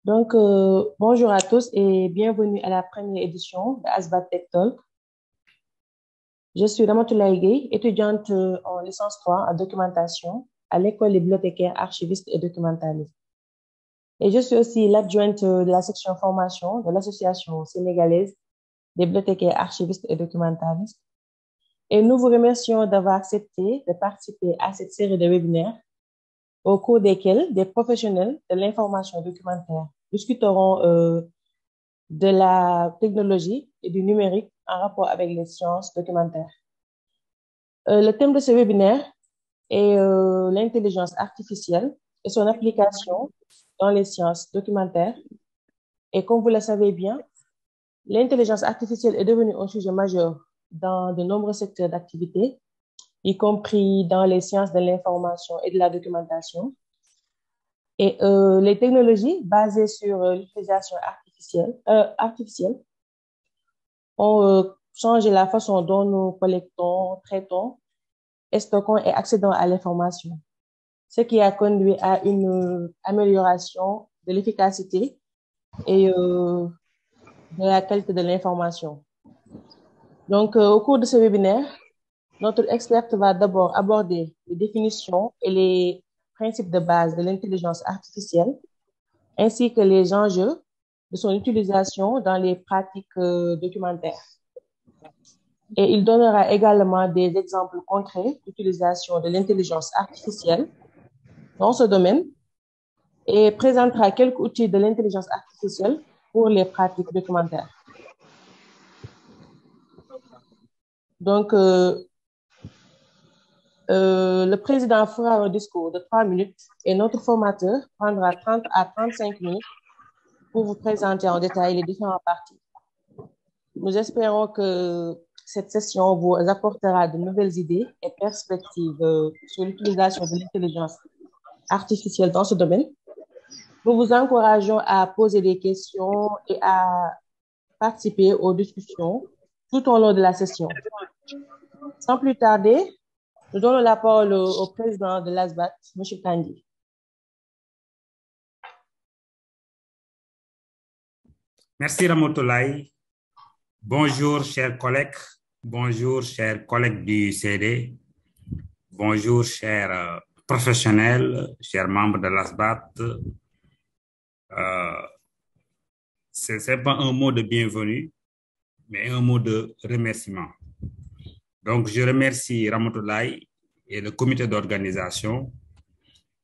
Bonjour à tous et bienvenue à la première édition de Asbat Tech Talk. Je suis Ramatoulaye Gueye, étudiante en licence 3 en documentation à l'école des bibliothécaires, archivistes et documentalistes. Et je suis aussi l'adjointe de la section formation de l'Association sénégalaise des bibliothécaires, archivistes et documentalistes. Et nous vous remercions d'avoir accepté de participer à cette série de webinaires au cours desquels des professionnels de l'information documentaire discuteront de la technologie et du numérique en rapport avec les sciences documentaires. Le thème de ce webinaire est l'intelligence artificielle et son application dans les sciences documentaires. Et comme vous le savez bien, l'intelligence artificielle est devenue un sujet majeur dans de nombreux secteurs d'activité, y compris dans les sciences de l'information et de la documentation. Et les technologies basées sur l'utilisation artificielle ont changé la façon dont nous collectons, traitons, stockons et accédons à l'information, ce qui a conduit à une amélioration de l'efficacité et de la qualité de l'information. Au cours de ce webinaire, notre experte va d'abord aborder les définitions et les principes de base de l'intelligence artificielle, ainsi que les enjeux de son utilisation dans les pratiques documentaires. Et il donnera également des exemples concrets d'utilisation de l'intelligence artificielle dans ce domaine et présentera quelques outils de l'intelligence artificielle pour les pratiques documentaires. Le président fera un discours de 3 minutes et notre formateur prendra 30 à 35 minutes pour vous présenter en détail les différentes parties. Nous espérons que cette session vous apportera de nouvelles idées et perspectives sur l'utilisation de l'intelligence artificielle dans ce domaine. Nous vous encourageons à poser des questions et à participer aux discussions tout au long de la session. Sans plus tarder, nous donnons la parole au président de l'ASBAT, M. Kandi. Merci Ramatoulaye. Bonjour chers collègues. Bonjour chers collègues du CD. Bonjour chers professionnels, chers membres de l'ASBAT. Ce n'est pas un mot de bienvenue, mais un mot de remerciement. Donc, je remercie Ramatoulaye et le comité d'organisation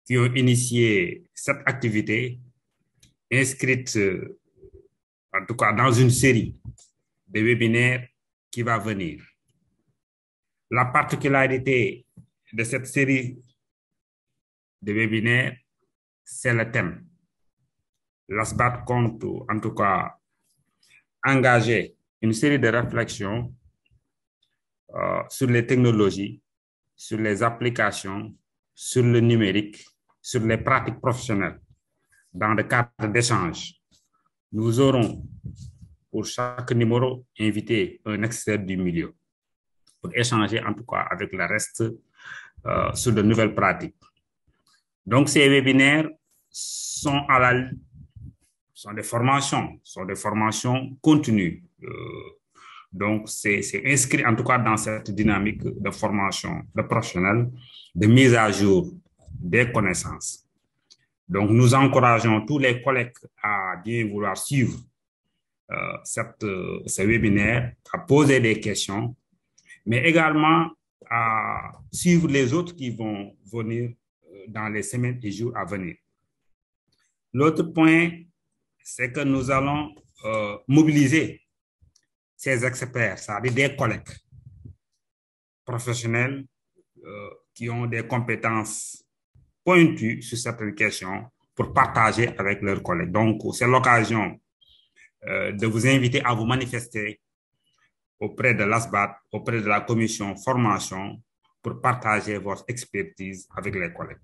qui ont initié cette activité inscrite, en tout cas dans une série de webinaires qui va venir. La particularité de cette série de webinaires, c'est le thème. L'ASBAT compte, en tout cas, engager une série de réflexions sur les technologies, sur les applications, sur le numérique, sur les pratiques professionnelles dans le cadre d'échanges. Nous aurons pour chaque numéro invité un expert du milieu pour échanger en tout cas avec le reste sur de nouvelles pratiques. Donc ces webinaires sont des formations continues. Donc, c'est inscrit en tout cas dans cette dynamique de formation de professionnels, de mise à jour des connaissances. Donc, nous encourageons tous les collègues à bien vouloir suivre ce webinaire, à poser des questions, mais également à suivre les autres qui vont venir dans les semaines et jours à venir. L'autre point, c'est que nous allons mobiliser ces experts, c'est-à-dire des collègues professionnels qui ont des compétences pointues sur certaines questions pour partager avec leurs collègues. Donc, c'est l'occasion de vous inviter à vous manifester auprès de l'ASBAT, auprès de la commission formation pour partager votre expertise avec les collègues.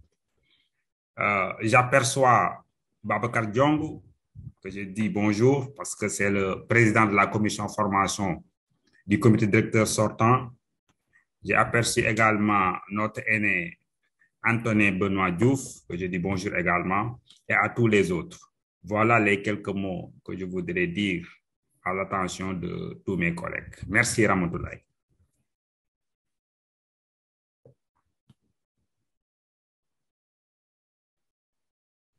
J'aperçois Babacar Diong, que je dis bonjour parce que c'est le président de la commission formation du comité directeur sortant. J'ai aperçu également notre aîné Antonin Benoît Diouf, que je dis bonjour également, et à tous les autres. Voilà les quelques mots que je voudrais dire à l'attention de tous mes collègues. Merci, Ramatoulaye.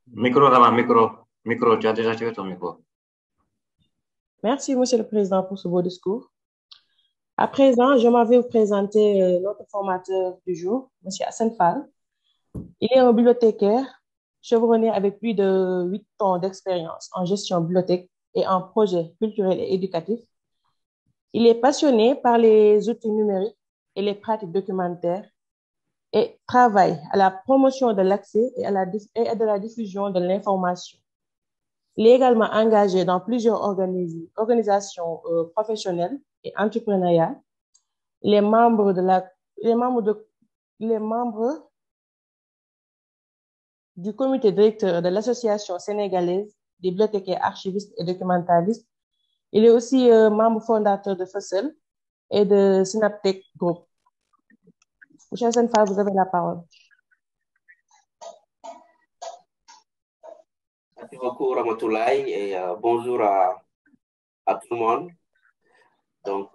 Micro, Rama, micro, tu as déjà tiré ton micro. Merci, Monsieur le Président, pour ce beau discours. À présent, je m'en vais vous présenter notre formateur du jour, Monsieur Hassan Fall. Il est un bibliothécaire chevronné avec plus de 8 ans d'expérience en gestion bibliothèque et en projets culturels et éducatifs. Il est passionné par les outils numériques et les pratiques documentaires et travaille à la promotion de l'accès et de la diffusion de l'information. Il est également engagé dans plusieurs organisations professionnelles et entrepreneuriales. Il est membre du comité directeur de l'Association sénégalaise des bibliothécaires, archivistes et documentalistes. Il est aussi membre fondateur de FOSSEL et de Synaptech Group. Monsieur Senfa, vous avez la parole. Merci beaucoup, Ramatoulaye, et bonjour à tout le monde. Donc,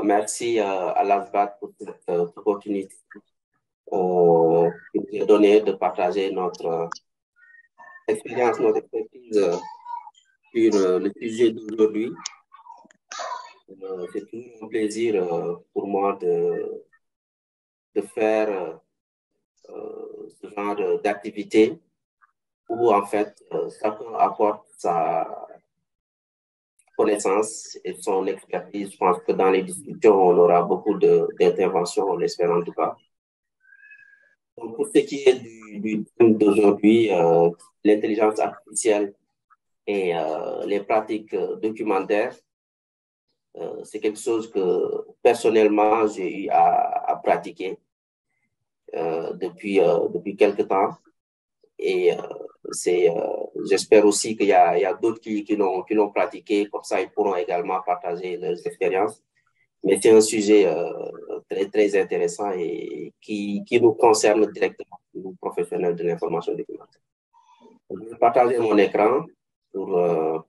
merci à l'ASBAT pour cette opportunité qui nous est donnée de partager notre expérience, notre expertise sur le sujet d'aujourd'hui. C'est toujours un plaisir pour moi de faire ce genre d'activité où, en fait, chacun apporte sa connaissance et son expertise. Je pense que dans les discussions, on aura beaucoup d'interventions, on l'espère en tout cas. Donc, pour ce qui est du thème d'aujourd'hui, l'intelligence artificielle et les pratiques documentaires, c'est quelque chose que personnellement j'ai eu à pratiquer depuis quelque temps. Et j'espère aussi qu'il y a d'autres qui l'ont pratiqué, comme ça ils pourront également partager leurs expériences. Mais c'est un sujet très, très intéressant et qui nous concerne directement, nous professionnels de l'information documentaire. Je vais partager mon écran pour...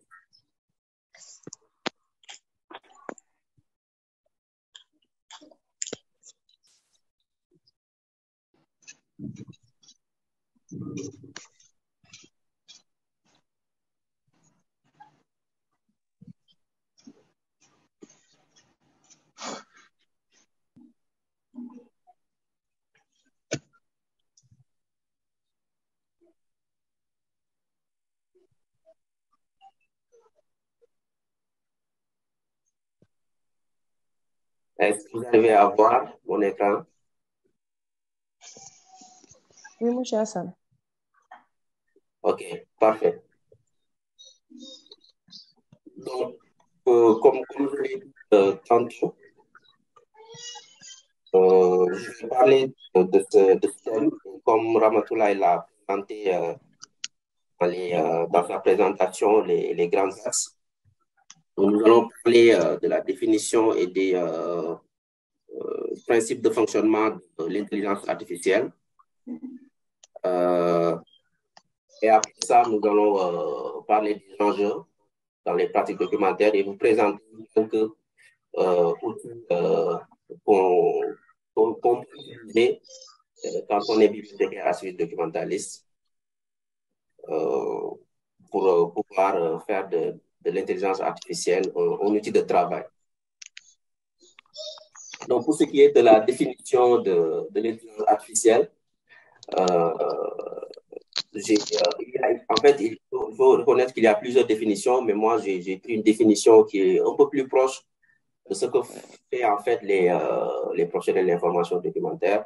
Est-ce que vous arrivez à voir mon écran? Oui, monsieur Hassan. Ok, parfait. Donc, comme je l'ai dit tantôt, je vais parler de ce thème, comme Ramatoulaye l'a présenté dans sa présentation, les grands axes. Nous allons parler de la définition et des principes de fonctionnement de l'intelligence artificielle. Et après ça, nous allons parler des enjeux dans les pratiques documentaires et vous présenter quelques outils qu'on peut utiliser quand on est bibliothécaire archiviste documentaliste pour pouvoir faire de l'intelligence artificielle un outil de travail. Donc, pour ce qui est de la définition de l'intelligence artificielle, en fait, il faut reconnaître qu'il y a plusieurs définitions, mais moi, j'ai pris une définition qui est un peu plus proche de ce que fait en fait les professionnels de l'information documentaire.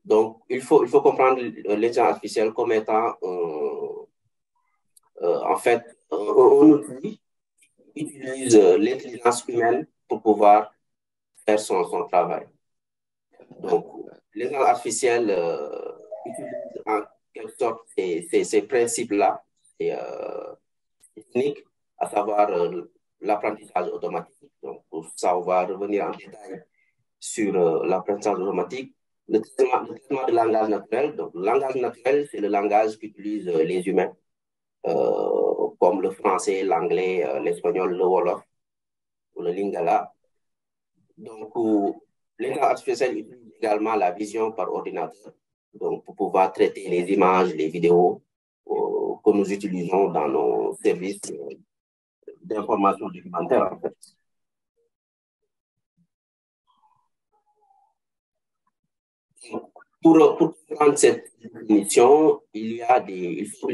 Donc, il faut comprendre l'intelligence artificielle comme étant en fait un outil qui utilise l'intelligence humaine pour pouvoir faire son travail. Donc, l'intelligence artificielle utilise en quelque sorte ces principes-là, ces techniques, à savoir l'apprentissage automatique. Donc, pour ça, on va revenir en détail sur l'apprentissage automatique. Le traitement de langage naturel. Donc, le langage naturel, c'est le langage qu'utilisent les humains comme le français, l'anglais, l'espagnol, le wolof ou le lingala. Donc, l'intelligence artificielle utilise également la vision par ordinateur, donc pour pouvoir traiter les images, les vidéos que nous utilisons dans nos services d'information documentaire, en fait. Pour comprendre cette définition, il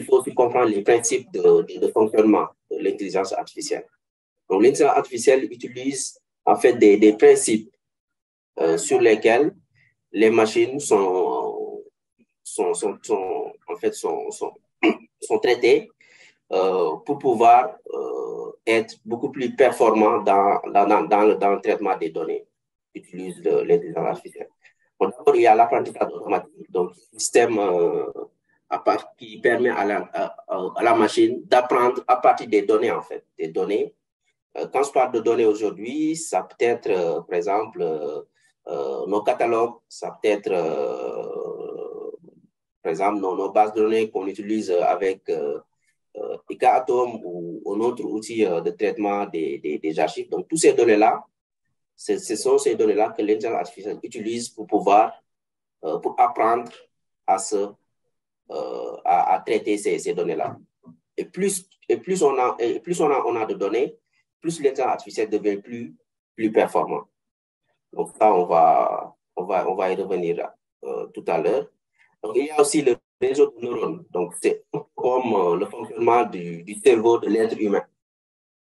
faut aussi comprendre les principes de fonctionnement de l'intelligence artificielle. Donc, l'intelligence artificielle utilise en fait des principes sur lesquels les machines sont traitées pour pouvoir être beaucoup plus performants dans le traitement des données qu'utilise l'intelligence artificielle. Bon, d'abord, il y a l'apprentissage automatique, donc un système qui permet à la machine d'apprendre à partir des données, en fait, des données. Quand je parle de données aujourd'hui, ça peut être, par exemple, nos catalogues, ça peut être, par exemple, nos bases de données qu'on utilise avec ICA-Atom ou un autre outil de traitement des archives. Donc, toutes ces données-là, ce sont ces données-là que l'intelligence artificielle utilise pour pouvoir, pour apprendre à traiter ces données-là. Et plus on a de données, plus l'intelligence artificielle devient plus performant. Donc ça, on va y revenir tout à l'heure. Donc il y a aussi le réseau de neurones. Donc c'est comme le fonctionnement du cerveau de l'être humain.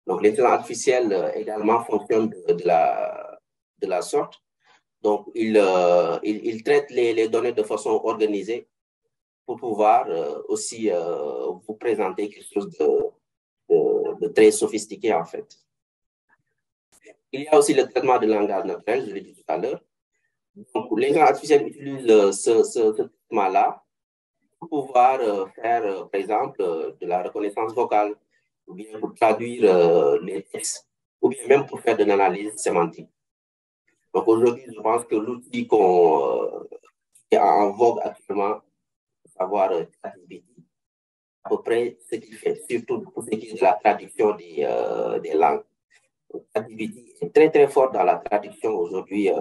Donc l'intelligence artificielle également fonctionne de la sorte. Donc il traite les données de façon organisée pour pouvoir aussi vous présenter quelque chose de très sophistiqué, en fait. Il y a aussi le traitement de langage naturel, je l'ai dit tout à l'heure. Donc, l'intelligence artificielle utilise ce traitement-là pour pouvoir faire, par exemple, de la reconnaissance vocale, ou bien pour traduire les textes, ou bien même pour faire de l'analyse sémantique. Donc, aujourd'hui, je pense que l'outil qui est en vogue actuellement, avoir ChatGPT, à peu près ce qu'il fait, surtout pour ce qui est de la traduction des langues. ChatGPT est très très fort dans la traduction aujourd'hui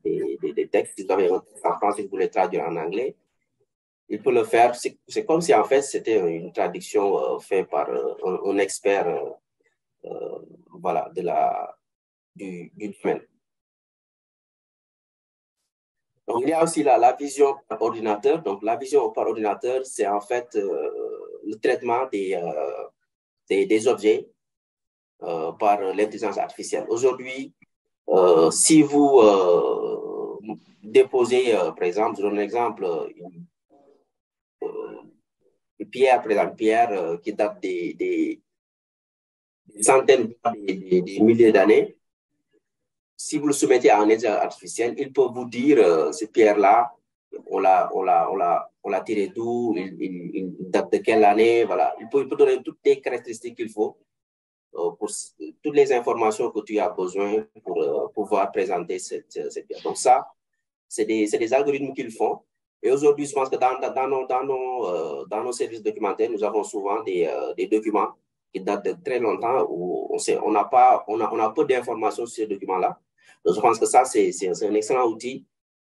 des textes. Si vous avez un texte en français, vous voulez traduire en anglais, il peut le faire. C'est comme si en fait c'était une traduction faite par un expert voilà, du domaine. Donc, il y a aussi la vision par ordinateur. Donc, la vision par ordinateur, c'est en fait le traitement des objets par l'intelligence artificielle. Aujourd'hui, si vous déposez, par exemple, je donne un exemple, une pierre, par exemple, pierre qui date des centaines, des milliers d'années, si vous le soumettez à un intelligence artificielle, il peut vous dire cette pierre-là, on l'a tirée d'où, il date de quelle année, voilà. Il peut donner toutes les caractéristiques qu'il faut pour toutes les informations que tu as besoin pour pouvoir présenter cette pierre. Donc ça, c'est des algorithmes qu'ils font. Et aujourd'hui, je pense que dans nos services documentaires, nous avons souvent des documents qui datent de très longtemps où on a peu d'informations sur ces documents-là. Donc, je pense que ça, c'est un excellent outil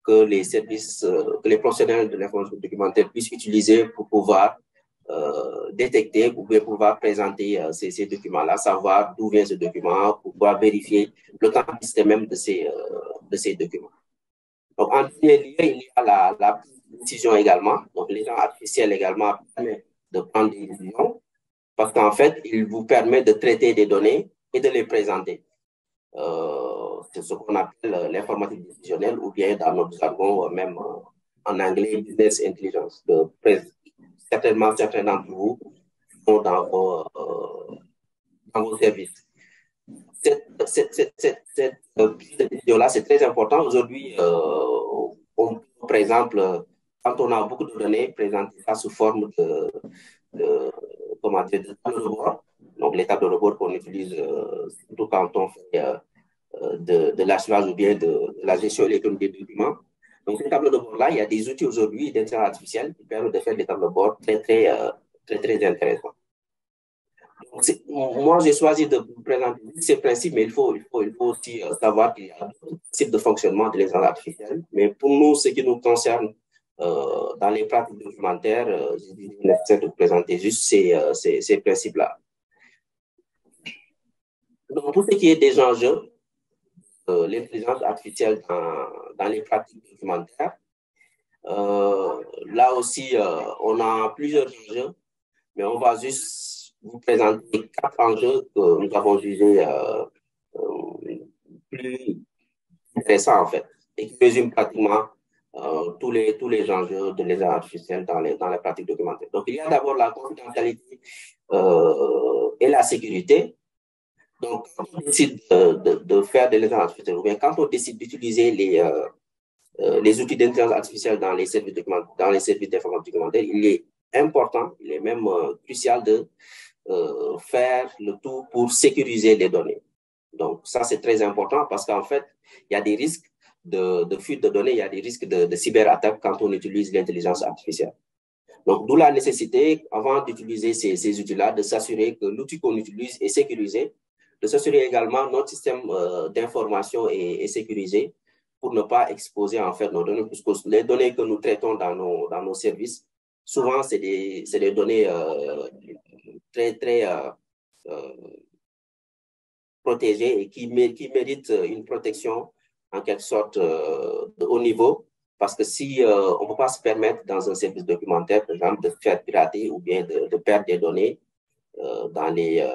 que les services, que les professionnels de l'information documentaire puissent utiliser pour pouvoir détecter, pour pouvoir présenter ces documents-là, savoir d'où vient ce document, pour pouvoir vérifier l'authenticité même de ces documents. Donc, en dernier lieu, il y a la décision également. Donc, l'intelligence artificielle également permet de prendre des décisions parce qu'en fait, il vous permet de traiter des données et de les présenter. C'est ce qu'on appelle l'informatique décisionnelle ou bien dans notre jargon, même en anglais, business intelligence. Certainement, certains d'entre vous sont dans vos services. Cette décision-là, c'est très important. Aujourd'hui, par exemple, quand on a beaucoup de données, présenter ça sous forme de tableau de bord. Donc, les tableaux de bord qu'on utilise surtout quand on fait de l'archivage ou bien de la gestion électronique des documents. Donc, ces tableaux de bord-là, il y a des outils aujourd'hui d'intelligence artificielle qui permettent de faire des tableaux de bord très intéressants. Donc, Moi, j'ai choisi de vous présenter ces principes, mais il faut aussi savoir qu'il y a d'autres types de fonctionnement de l'intelligence artificielle. Mais pour nous, ce qui nous concerne dans les pratiques documentaires, il est nécessaire de vous présenter juste ces principes-là. Donc, pour ce qui est des enjeux, l'intelligence artificielle dans les pratiques documentaires, là aussi, on a plusieurs enjeux, mais on va juste vous présenter 4 enjeux que nous avons jugés plus intéressants, en fait, et qui résument pratiquement tous les enjeux de l'intelligence artificielle dans les pratiques documentaires. Donc, il y a d'abord la confidentialité et la sécurité. Donc, quand on décide de faire de l'intelligence artificielle, ou bien quand on décide d'utiliser les outils d'intelligence artificielle dans les services d'information documentaire, il est important, il est même crucial de faire le tout pour sécuriser les données. Donc, ça, c'est très important parce qu'en fait, il y a des risques de fuite de données, il y a des risques de cyberattaque quand on utilise l'intelligence artificielle. Donc, d'où la nécessité, avant d'utiliser ces outils-là, de s'assurer que l'outil qu'on utilise est sécurisé, de s'assurer également que notre système d'information est sécurisé pour ne pas exposer en fait nos données, puisque les données que nous traitons dans nos services, souvent, c'est des données très protégées et qui méritent une protection en quelque sorte de haut niveau, parce que si on ne peut pas se permettre dans un service documentaire, par exemple, de faire pirater ou bien de perdre des données dans les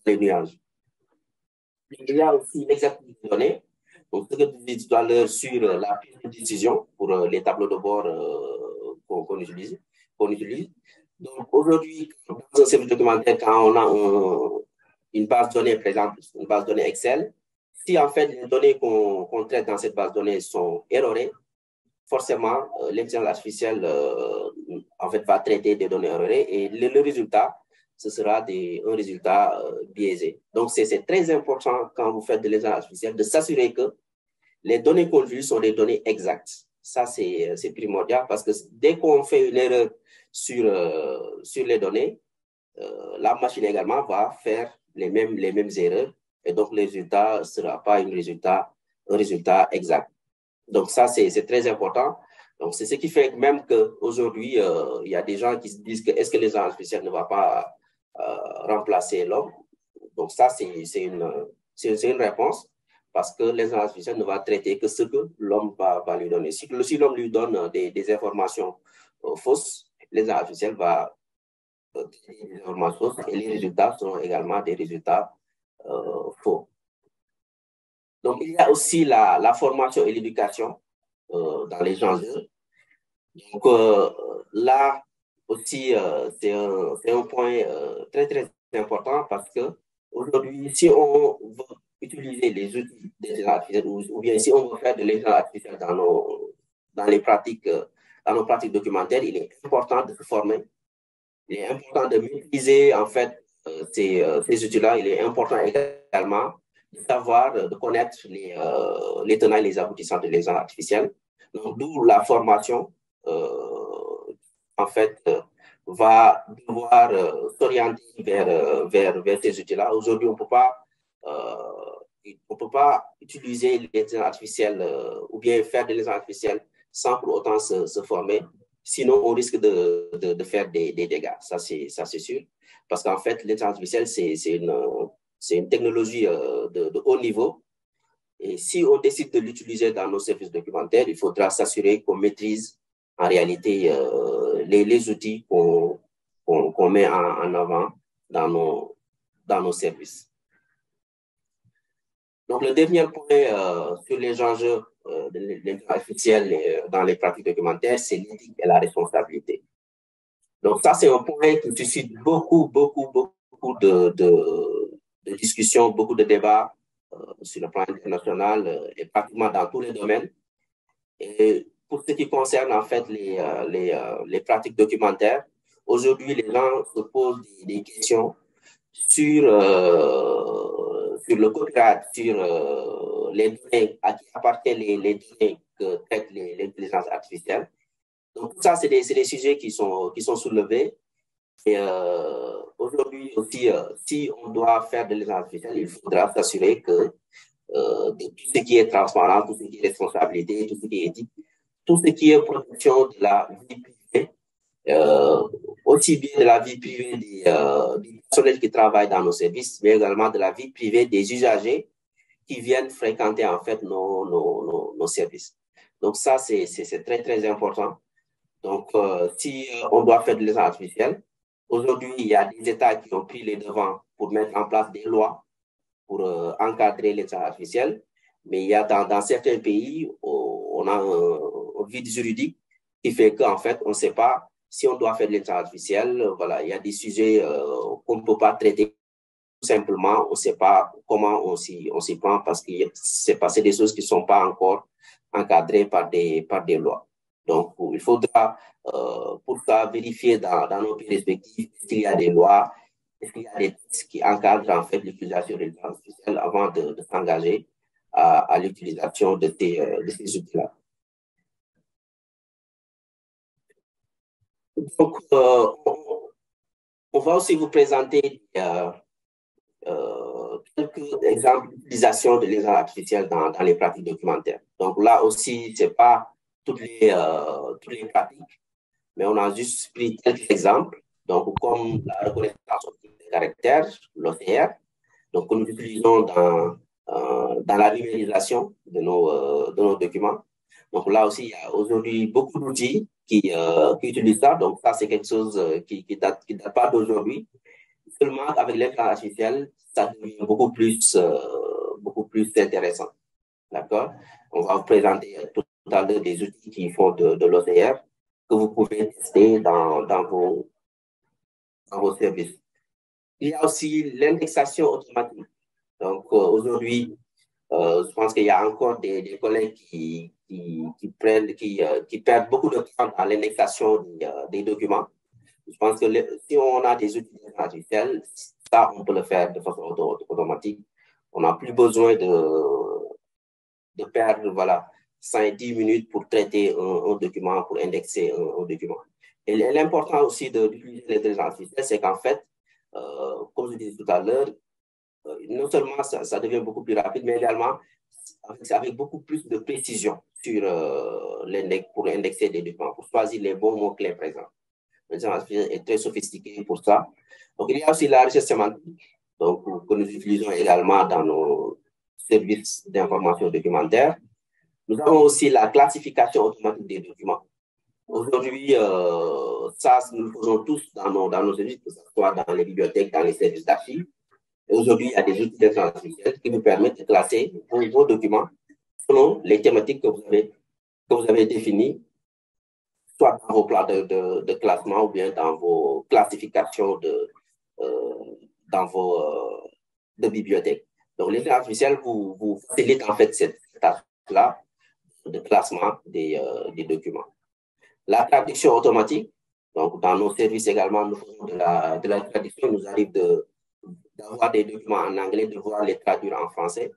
nuages. Il y a aussi l'exactitude des données. Donc, ce que je disais tout à l'heure sur la prise de décision pour les tableaux de bord qu'on utilise. Donc, aujourd'hui, dans un service documentaire, quand on a une base de données, par exemple, une base de données Excel, si en fait les données qu'on traite dans cette base de données sont errorées, forcément, l'intelligence artificielle en fait, va traiter des données errorées et le résultat, ce sera un résultat biaisé. Donc, c'est très important quand vous faites de l'intelligence artificielle de s'assurer que les données qu'on utilise sont des données exactes. Ça, c'est primordial parce que dès qu'on fait une erreur sur les données, la machine également va faire les mêmes erreurs et donc le résultat ne sera pas un résultat exact. Donc, ça, c'est très important. Donc, c'est ce qui fait même qu'aujourd'hui, il y a des gens qui se disent que est-ce que l'intelligence artificielle ne va pas remplacer l'homme? Donc, ça, c'est une réponse parce que l'intelligence artificielle ne va traiter que ce que l'homme va lui donner. Si l'homme lui donne des informations fausses, l'intelligence artificielle va traiter des informations fausses et les résultats seront également des résultats faux. Donc, il y a aussi la formation et l'éducation dans les enjeux. Donc, là aussi, c'est un point très, très important parce que aujourd'hui, si on veut utiliser les outils d'intelligence artificielle ou bien si on veut faire de l'intelligence artificielle dans nos pratiques documentaires, il est important de se former. Il est important de maîtriser, en fait, ces outils-là. Il est important également de savoir, de connaître les tenants et les aboutissants de l'intelligence artificielle. Donc, d'où la formation, en fait, va devoir s'orienter vers ces outils-là. Aujourd'hui, on ne peut pas utiliser l'intelligence artificielle ou bien faire de l'intelligence artificielle sans pour autant se former. Sinon, on risque de faire des dégâts. Ça, c'est sûr. Parce qu'en fait, l'intelligence artificielle, c'est une technologie de haut niveau. Et si on décide de l'utiliser dans nos services documentaires, il faudra s'assurer qu'on maîtrise en réalité les outils qu'on met en avant dans nos services. Donc, le dernier point sur les enjeux de l'intelligence artificielle dans les pratiques documentaires, c'est l'éthique et la responsabilité. Donc, ça, c'est un point qui suscite beaucoup de discussions, beaucoup de débats sur le plan international et pratiquement dans tous les domaines. Et pour ce qui concerne, en fait, les pratiques documentaires, aujourd'hui, les gens se posent des questions sur le copyright, sur les données, à qui appartiennent les données que traite l'intelligence artificielle. Donc, tout ça, c'est des sujets qui sont soulevés. Et aujourd'hui aussi, si on doit faire de l'intelligence artificielle, il faudra s'assurer que de tout ce qui est transparent, tout ce qui est responsabilité, tout ce qui est éthique, tout ce qui est protection de la vie privée, aussi bien de la vie privée des personnels qui travaillent dans nos services, mais également de la vie privée des usagers qui viennent fréquenter en fait nos services. Donc ça, c'est très, très important. Donc, si on doit faire de l'intelligence artificielle, aujourd'hui, il y a des États qui ont pris les devants pour mettre en place des lois pour encadrer l'intelligence artificielle, mais il y a dans certains pays, on a un vide juridique qui fait qu'en fait, on ne sait pas si on doit faire de l'intelligence artificielle. Voilà, il y a des sujets qu'on ne peut pas traiter. Tout simplement, on ne sait pas comment on s'y prend parce que c'est des choses qui ne sont pas encore encadrées par des lois. Donc, il faudra pour ça vérifier dans nos pays respectifs s'il y a des lois, est-ce qu'il y a des textes qui encadrent en fait l'utilisation de l'intelligence artificielle avant de s'engager à l'utilisation de ces outils-là. Donc, on va aussi vous présenter quelques exemples d'utilisation de l'intelligence artificielle dans les pratiques documentaires. Donc là aussi, ce n'est pas toutes les pratiques, mais on a juste pris quelques exemples. Donc, comme la reconnaissance des caractères, l'OCR, donc que nous utilisons dans la numérisation de nos documents. Donc là aussi, il y a aujourd'hui beaucoup d'outils qui utilisent ça. Donc ça, c'est quelque chose qui date pas d'aujourd'hui. Seulement avec l'intelligence artificielle, ça devient beaucoup plus intéressant. D'accord? On va vous présenter tout à l'heure des outils qui font de l'OCR que vous pouvez tester dans vos services. Il y a aussi l'indexation automatique. Donc aujourd'hui, je pense qu'il y a encore des collègues qui perdent beaucoup de temps dans l'indexation des documents. Je pense que si on a des outils artificiels, ça, on peut le faire de façon automatique. On n'a plus besoin de perdre 5-10 minutes pour traiter un document, pour indexer un document. Et l'important aussi d'utiliser l'intelligence artificielle, c'est qu'en fait, comme je disais tout à l'heure, non seulement ça devient beaucoup plus rapide, mais également avec beaucoup plus de précision sur pour indexer des documents, pour choisir les bons mots-clés présents. L'intelligence artificielle est très sophistiquée pour ça. Donc, il y a aussi la recherche sémantique, donc, que nous utilisons également dans nos services d'information documentaire. Nous avons aussi la classification automatique des documents. Aujourd'hui, ça, nous le faisons tous dans nos services, que ce soit dans les bibliothèques, dans les services d'archives. Aujourd'hui, il y a des outils d'intelligence artificielle qui nous permettent de classer vos documents selon les thématiques que vous avez définies, soit dans vos plans de classement ou bien dans vos classifications de bibliothèques. Donc, l'intelligence artificielle vous facilite en fait cette tâche-là de classement des documents. La traduction automatique, donc dans nos services également, nous faisons de la traduction. Il nous arrive d'avoir des documents en anglais, de pouvoir les traduire en français.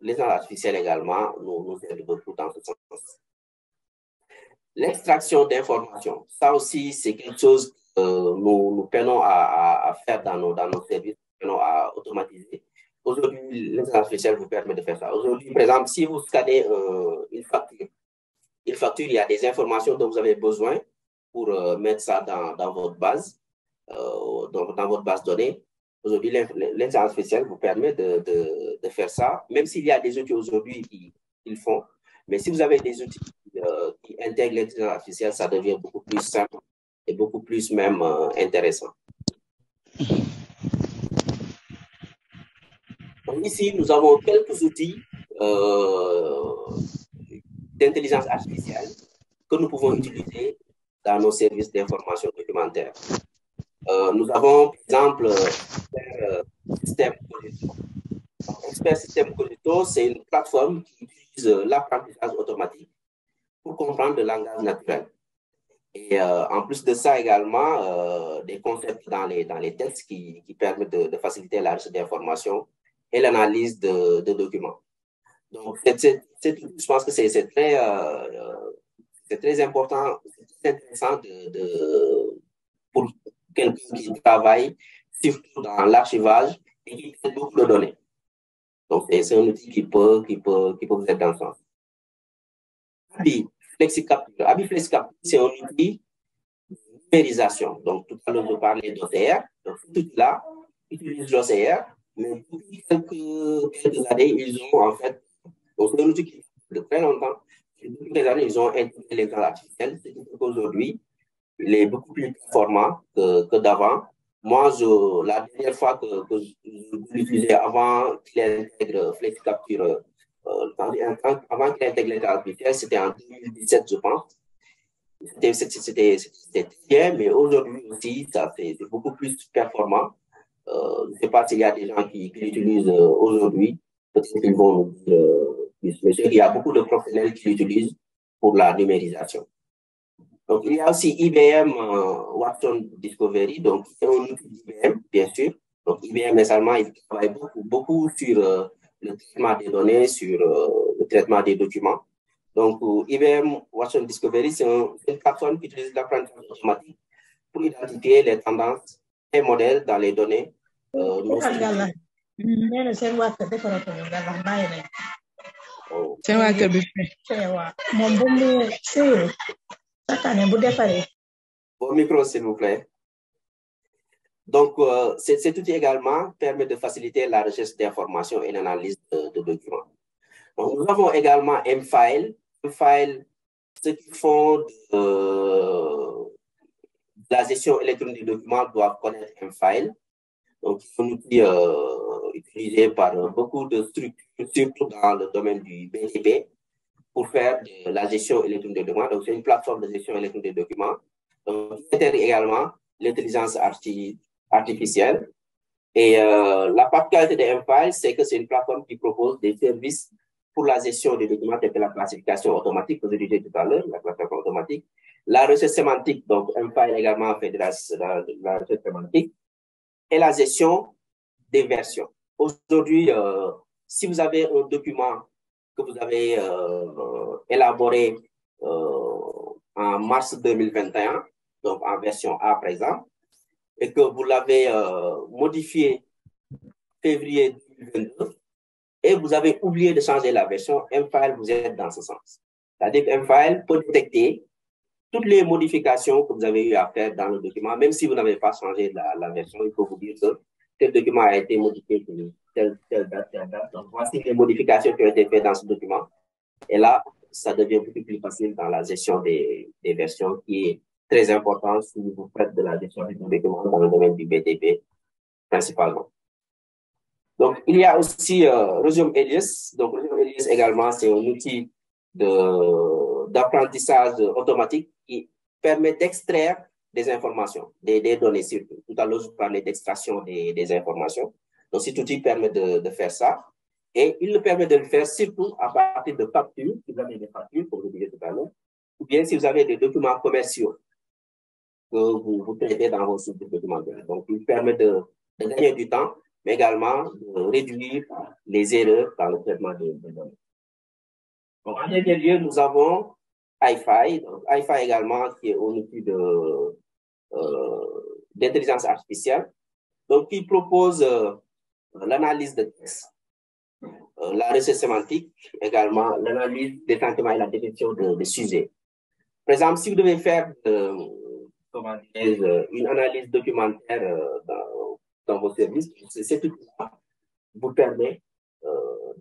L'intelligence artificielle également nous aide beaucoup dans ce sens. L'extraction d'informations, ça aussi, c'est quelque chose que nous peinons à faire dans nos services, nous peinons à automatiser. Aujourd'hui, l'intelligence artificielle vous permet de faire ça. Aujourd'hui, par exemple, si vous scannez une facture, il y a des informations dont vous avez besoin pour mettre ça dans votre base, dans votre base de données. Aujourd'hui, l'intelligence artificielle vous permet de faire ça, même s'il y a des outils aujourd'hui qui le font. Mais si vous avez des outils qui intègrent l'intelligence artificielle, ça devient beaucoup plus simple et beaucoup plus même intéressant. Donc ici, nous avons quelques outils d'intelligence artificielle que nous pouvons utiliser dans nos services d'information documentaire. Nous avons, par exemple, Système Cogito. Expert Système Cogito, c'est une plateforme qui utilise l'apprentissage automatique pour comprendre le langage naturel. Et en plus de ça également, des concepts dans les textes qui permettent de faciliter la recherche d'informations et l'analyse de documents. Donc, je pense que c'est très important, c'est très intéressant pour quelqu'un qui travaille surtout dans l'archivage et qui traite beaucoup de données. Donc, c'est un outil qui peut vous aider dans ce sens. Abi FlexiCapture. Abi FlexiCapture, c'est un outil de numérisation. Donc, tout à l'heure, je parlais d'OCR. Donc, cet outil-là utilise l'OCR, mais depuis quelques années, ils ont en fait, donc c'est un outil qui de très longtemps, depuis quelques années, ils ont intégré l'intelligence artificielle, ce qui fait qu'aujourd'hui, il est beaucoup plus performant que d'avant. Moi, la dernière fois que je l'utilisais avant qu'il intègre FlexiCapture, avant qu'il intègre l'intelligence artificielle, c'était en 2017, je pense. C'était bien, mais aujourd'hui aussi, c'est beaucoup plus performant. Je ne sais pas s'il y a des gens qui l'utilisent aujourd'hui. Peut-être qu'ils vont nous dire plus. Mais il y a beaucoup de professionnels qui l'utilisent pour la numérisation. Donc, il y a aussi IBM Watson Discovery, donc c'est un outil d'IBM, bien sûr. Donc, IBM récemment, il travaille beaucoup sur le traitement des données, sur le traitement des documents. Donc, IBM Watson Discovery, c'est une plateforme qui utilise l'apprentissage automatique pour identifier les tendances et modèles dans les données. Vos micros, s'il vous plaît. Donc, cet outil également permet de faciliter la recherche d'informations et l'analyse de documents. Donc, nous avons également mFile. mFile, ceux qui font de la gestion électronique des documents doivent connaître mFile. Donc, c'est un outil utilisé par beaucoup de structures, surtout dans le domaine du BTP, pour faire de la gestion électronique des documents. Donc, c'est une plateforme de gestion électronique des documents. Donc, il intègre également l'intelligence artificielle. Et la particularité de mFile, c'est que c'est une plateforme qui propose des services pour la gestion des documents, tels que la classification automatique, que je disais tout à l'heure, la classification automatique, la recherche sémantique. Donc, mFile également fait de la recherche sémantique, et la gestion des versions. Aujourd'hui, si vous avez un document que vous avez élaboré en mars 2021, donc en version A par exemple, et que vous l'avez modifié février 2022, et vous avez oublié de changer la version, mFile vous aide dans ce sens. C'est-à-dire que mFile peut détecter toutes les modifications que vous avez eu à faire dans le document, même si vous n'avez pas changé la version, il faut vous dire que tel document a été modifié pour telle date. Donc, voici les modifications qui ont été faites dans ce document. Et là, ça devient beaucoup plus facile dans la gestion des versions, qui est très important si vous faites de la gestion des documents dans le domaine du BTP, principalement. Donc, il y a aussi Resume Elias. Donc, Resume Elias également, c'est un outil d'apprentissage automatique qui permet d'extraire des informations, des données surtout. Tout à l'heure, je parlais d'extraction des informations. Donc, cet outil permet de faire ça. Et il le permet de le faire surtout à partir de factures, si vous avez des factures, comme je disais tout à l'heure, ou bien si vous avez des documents commerciaux que vous traitez dans vos sources documentaires. Donc, il permet de gagner du temps, mais également de réduire les erreurs dans le traitement des données. Donc, en dernier lieu, nous avons iFi. Donc, iFi également, qui est un outil d'intelligence artificielle, donc qui propose l'analyse de texte, la recherche sémantique, également l'analyse des sentiments et la définition de sujets. Par exemple, si vous devez faire une analyse documentaire dans vos services, cet outil-là vous permet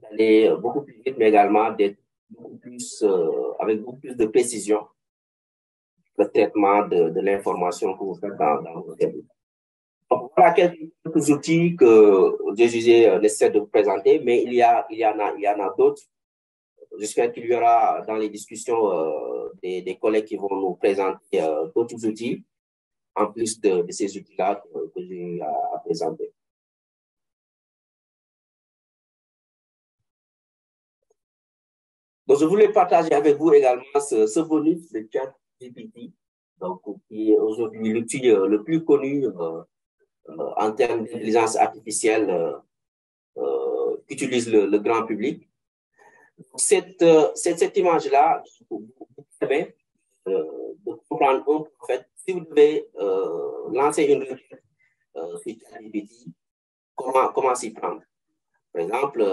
d'aller beaucoup plus vite, mais également d'être beaucoup plus, avec beaucoup plus de précision le traitement de l'information que vous faites dans vos services. Donc, voilà quelques outils que j'ai jugé nécessaire de vous présenter, mais il y en a d'autres. J'espère qu'il y aura dans les discussions des collègues qui vont nous présenter d'autres outils, en plus de ces outils-là que j'ai eu à présenter. Donc, je voulais partager avec vous également ce bonus de ChatGPT, donc qui est aujourd'hui l'outil le plus connu en termes d'intelligence artificielle qu'utilise le grand public. Cette image-là vous permet de comprendre en fait, si vous devez lancer une requête sur ChatGPT, comment s'y prendre. Par exemple,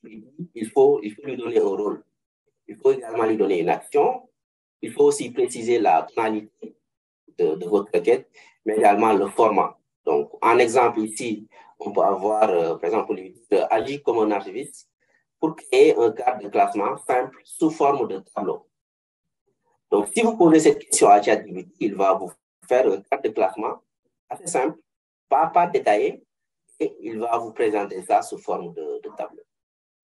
il faut lui donner un rôle. Il faut également lui donner une action. Il faut aussi préciser la tonalité de votre requête, mais également le format. Donc, en exemple ici, on peut avoir, par exemple, lui dire agir comme un archiviste pour créer un cadre de classement simple sous forme de tableau. Donc, si vous posez cette question à ChatGPT, il va vous faire un cadre de classement assez simple, pas détaillé, et il va vous présenter ça sous forme de tableau.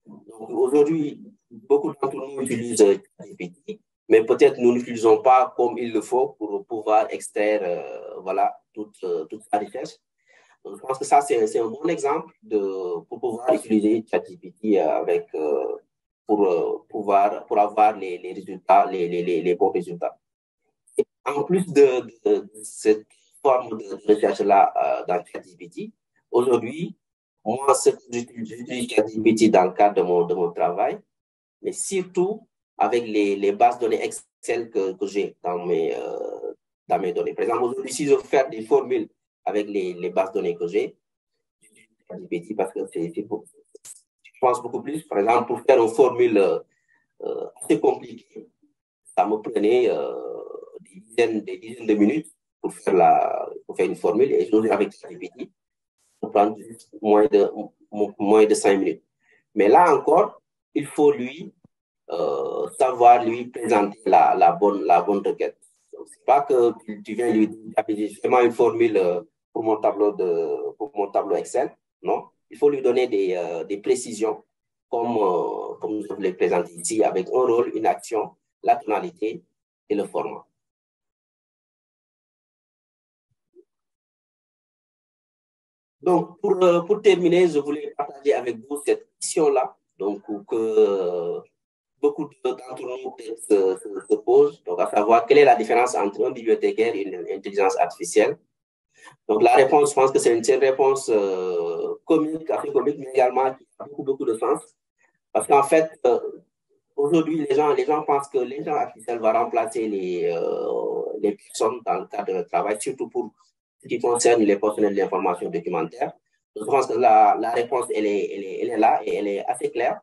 Donc, aujourd'hui, beaucoup d'entre nous utilisent ChatGPT, mais peut-être nous n'utilisons pas comme il le faut pour pouvoir extraire voilà, toute la richesse. Donc, je pense que ça, c'est un bon exemple pour pouvoir utiliser ChatGPT pour avoir les résultats, les bons résultats. Et en plus de cette forme de recherche-là dans ChatGPT, aujourd'hui, moi, j'utilise ChatGPT dans le cadre de mon travail, mais surtout avec les bases de données Excel que j'ai dans mes données. Par exemple, aujourd'hui, si je veux faire des formules avec les bases de données que j'ai, j'utilise ChatGPT parce que je pense beaucoup plus. Par exemple, pour faire une formule assez compliquée, ça me prenait des dizaines de minutes pour faire une formule. Et aujourd'hui, avec ChatGPT, ça prend moins de 5 minutes. Mais là encore, il faut lui savoir lui présenter la bonne requête. C'est pas que tu viens lui dire vraiment une formule pour mon tableau Excel. Non, il faut lui donner des précisions comme je vous l'ai présenté ici, avec un rôle, une action, la tonalité et le format. Donc, pour terminer, je voulais partager avec vous cette question-là, donc que beaucoup d'entre nous se posent, donc à savoir quelle est la différence entre un bibliothécaire et une intelligence artificielle. Donc, la réponse, je pense que c'est une réponse comique, assez comique, mais également qui a beaucoup de sens. Parce qu'en fait, aujourd'hui, les gens pensent que l'intelligence artificielle va remplacer les personnes dans le cadre de travail, surtout pour ce qui concerne les personnels d'information documentaire. Je pense que la réponse, elle est là et elle est assez claire.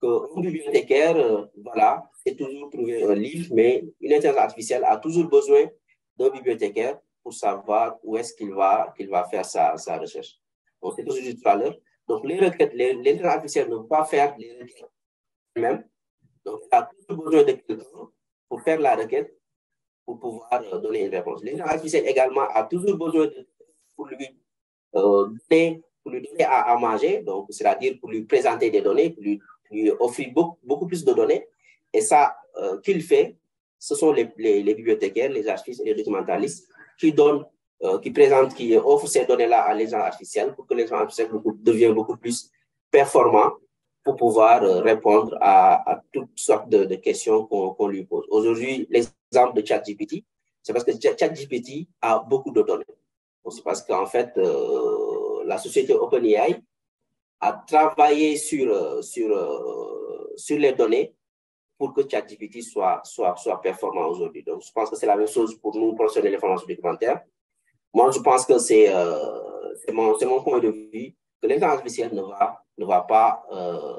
Qu'un bibliothécaire, voilà, c'est toujours trouver un livre, mais une intelligence artificielle a toujours besoin d'un bibliothécaire pour savoir où est-ce qu'il va faire sa recherche. Donc, c'est ce que je disais tout à l'heure. Donc, les requêtes, l'intelligence artificielle ne peut pas faire les requêtes elle-même. Donc, elle a toujours besoin de quelqu'un pour faire la requête, pour pouvoir donner une réponse. L'intelligence artificielle également a toujours besoin pour lui donner à manger, donc c'est-à-dire pour lui présenter des données, pour lui offrir beaucoup plus de données. Et ça, qu'il fait, ce sont les bibliothécaires, les archivistes et les documentalistes qui offrent ces données-là à l'intelligence artificielle pour que l'intelligence artificielle devienne beaucoup plus performant pour pouvoir répondre à toutes sortes de questions qu'on lui pose. Aujourd'hui, l'exemple de ChatGPT, c'est parce que ChatGPT a beaucoup de données. C'est parce qu'en fait, la société OpenAI a travaillé sur les données pour que ChatGPT soit performant aujourd'hui. Donc, je pense que c'est la même chose pour nous, professionnels de l'information documentaire. Moi, je pense que c'est mon point de vue que l'intelligence artificielle ne va pas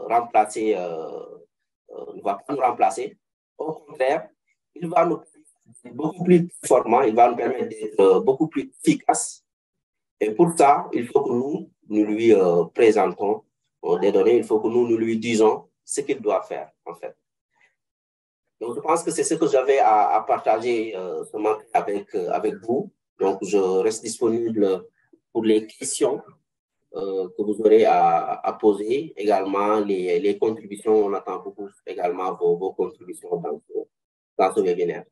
remplacer, ne va pas nous remplacer. Au contraire, il va nous permettre beaucoup plus performant, il va nous permettre d'être beaucoup plus efficace. Et pour ça, il faut que nous lui présentons des données, il faut que nous lui disons ce qu'il doit faire, en fait. Donc, je pense que c'est ce que j'avais à partager ce matin avec vous. Donc, je reste disponible pour les questions que vous aurez à poser. Également, les contributions, on attend beaucoup également vos contributions dans ce webinaire.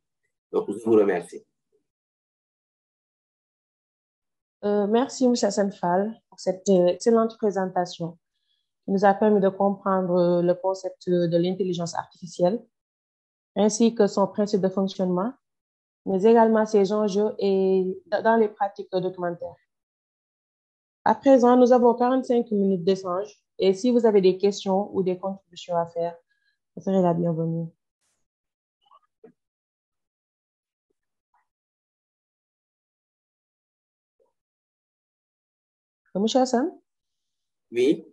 Donc, je vous remercie. Merci, M. Senfal, pour cette excellente présentation qui nous a permis de comprendre le concept de l'intelligence artificielle ainsi que son principe de fonctionnement, mais également ses enjeux et dans les pratiques documentaires. À présent, nous avons 45 minutes d'échange et si vous avez des questions ou des contributions à faire, vous serez la bienvenue. Monsieur Hassan, Oui.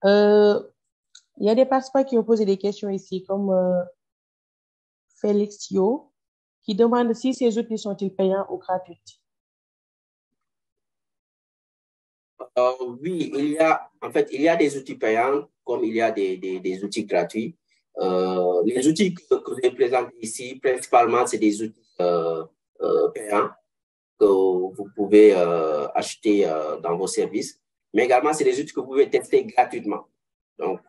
il y a des participants qui ont posé des questions ici, comme Félix Yo, qui demande si ces outils sont-ils payants ou gratuits. Oui, il y a des outils payants comme il y a des outils gratuits. Les outils que je présente ici, principalement, c'est des outils payants que vous pouvez acheter dans vos services. Mais également, c'est des outils que vous pouvez tester gratuitement. Donc,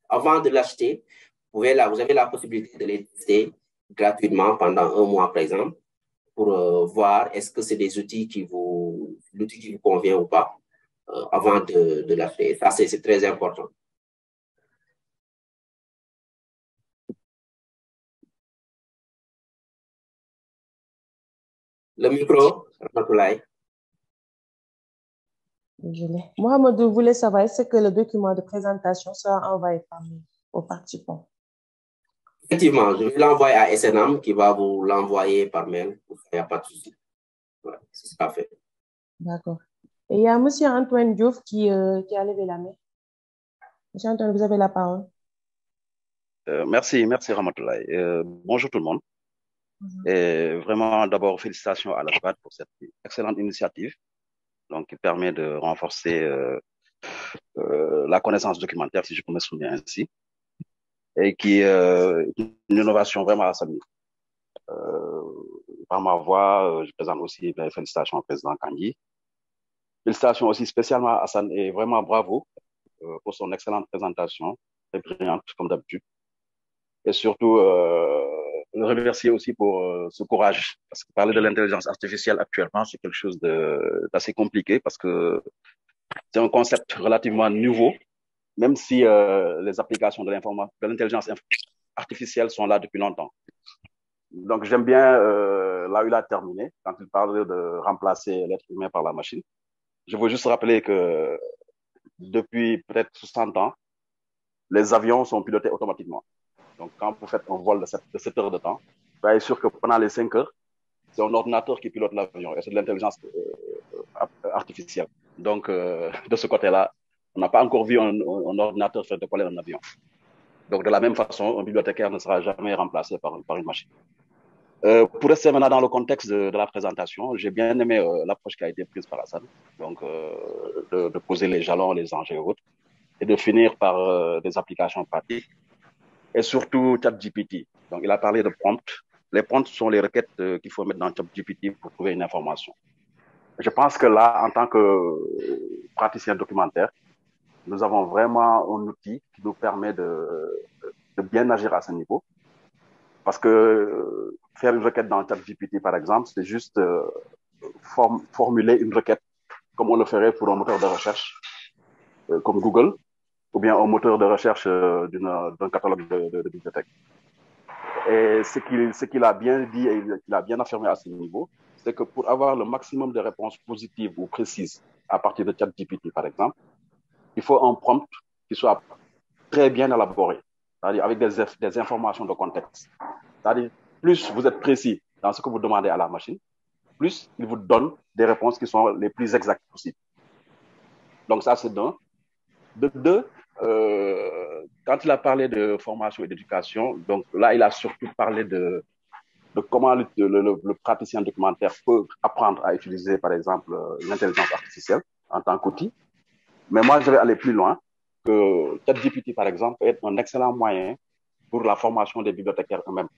avant de l'acheter, vous avez la possibilité de les tester gratuitement pendant 1 mois, par exemple, pour voir est-ce que c'est des outils l'outil qui vous convient ou pas avant de l'acheter. Ça, c'est très important. Le micro, Ramatoulaye. Mohamed voulait savoir est-ce que le document de présentation sera envoyé par mail aux participants. Effectivement, je vais l'envoyer à SNM qui va vous l'envoyer par mail. Il n'y a pas de souci. Ouais, ce sera fait. D'accord. Et il y a M. Antoine Diouf qui a levé la main. Monsieur Antoine, vous avez la parole. Merci Ramatoulaye. Bonjour tout le monde. Et vraiment, d'abord, félicitations à l'ASBAT pour cette excellente initiative, donc qui permet de renforcer la connaissance documentaire, si je peux me souvenir ainsi, et qui est une innovation vraiment à saluer. Par ma voix, je présente aussi les félicitations au président Kandji. Félicitations aussi spécialement à Hassan et vraiment bravo pour son excellente présentation, très brillante comme d'habitude. Et surtout, le remercier aussi pour ce courage. Parce que parler de l'intelligence artificielle actuellement, c'est quelque chose d'assez compliqué parce que c'est un concept relativement nouveau, même si les applications de l'intelligence artificielle sont là depuis longtemps. Donc, j'aime bien là où il a terminé, quand il parlait de remplacer l'être humain par la machine. Je veux juste rappeler que depuis peut-être 60 ans, les avions sont pilotés automatiquement. Donc, quand vous faites un vol de 7 heures de temps, soyez sûr que pendant les 5 heures, c'est un ordinateur qui pilote l'avion et c'est de l'intelligence artificielle. Donc, de ce côté-là, on n'a pas encore vu un ordinateur faire décoller un avion. Donc, de la même façon, un bibliothécaire ne sera jamais remplacé par une machine. Pour rester maintenant dans le contexte de la présentation, j'ai bien aimé l'approche qui a été prise par Hassan, donc de poser les jalons, les enjeux et autres, et de finir par des applications pratiques, et surtout ChatGPT. Donc, il a parlé de prompts. Les prompts sont les requêtes qu'il faut mettre dans ChatGPT pour trouver une information. Je pense que là, en tant que praticien documentaire, nous avons vraiment un outil qui nous permet de bien agir à ce niveau. Parce que faire une requête dans ChatGPT, par exemple, c'est juste formuler une requête comme on le ferait pour un moteur de recherche comme Google ou bien un moteur de recherche d'un catalogue de bibliothèques. Et ce qu'il a bien dit et qu'il a bien affirmé à ce niveau, c'est que pour avoir le maximum de réponses positives ou précises à partir de ChatGPT, par exemple, il faut un prompt qui soit très bien élaboré, c'est-à-dire avec des informations de contexte. C'est-à-dire, plus vous êtes précis dans ce que vous demandez à la machine, plus il vous donne des réponses qui sont les plus exactes possibles. Donc ça, c'est d'un. De deux, quand il a parlé de formation et d'éducation, donc là, il a surtout parlé de comment le praticien documentaire peut apprendre à utiliser, par exemple, l'intelligence artificielle en tant qu'outil. Mais moi, je vais aller plus loin, que ChatGPT, par exemple, peut être un excellent moyen pour la formation des bibliothécaires eux-mêmes,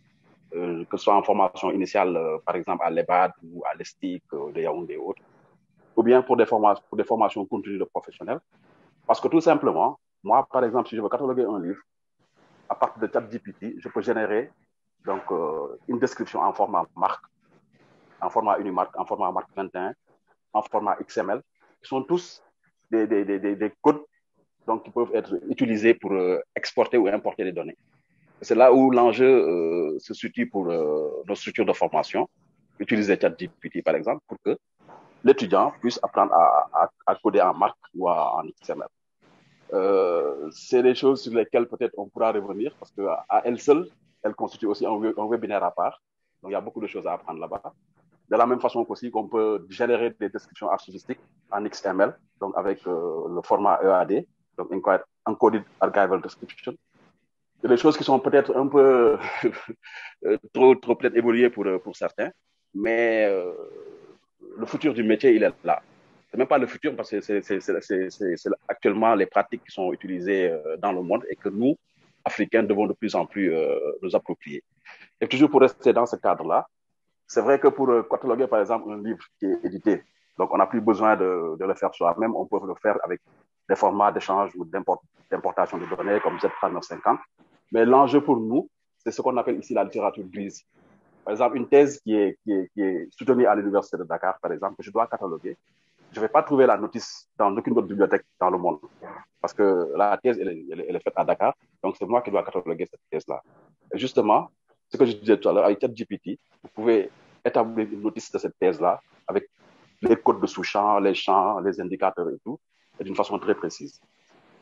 que ce soit en formation initiale, par exemple, à l'EBAD ou à l'ESTIC, de Yaoundé et autres, ou bien pour des formations continues de professionnels. Parce que tout simplement, moi, par exemple, si je veux cataloguer un livre, à partir de ChatGPT, je peux générer donc, une description en format marque, en format Unimark, en format marque 21, en format XML, qui sont tous des codes donc, qui peuvent être utilisés pour exporter ou importer des données. C'est là où l'enjeu se situe pour nos structures de formation, utiliser ChatGPT par exemple, pour que l'étudiant puisse apprendre à coder en marque ou en XML. C'est des choses sur lesquelles peut-être on pourra revenir parce qu'à elle seule, elle constitue aussi un webinaire à part. Donc, il y a beaucoup de choses à apprendre là-bas. de la même façon qu'aussi qu'on peut générer des descriptions archivistiques en XML, donc avec le format EAD, donc Encoded Archival Description. C'est des choses qui sont peut-être un peu trop peut-être évoluées pour certains, mais le futur du métier, il est là. C'est même pas le futur parce que c'est actuellement les pratiques qui sont utilisées dans le monde et que nous, Africains, devons de plus en plus nous approprier. Et toujours pour rester dans ce cadre-là, c'est vrai que pour cataloguer, par exemple, un livre qui est édité, donc on n'a plus besoin de le faire soi-même, on peut le faire avec des formats d'échange ou d'importation de données comme Z3950. Mais l'enjeu pour nous, c'est ce qu'on appelle ici la littérature grise. Par exemple, une thèse qui est soutenue à l'Université de Dakar, par exemple, que je dois cataloguer, je ne vais pas trouver la notice dans aucune autre bibliothèque dans le monde. Parce que la thèse, elle est faite à Dakar, donc c'est moi qui dois cataloguer cette thèse-là. Et justement, ce que je disais tout à l'heure, avec ChatGPT, vous pouvez établir une notice de cette thèse-là avec les codes de sous-champs, les champs, les indicateurs et tout, et d'une façon très précise.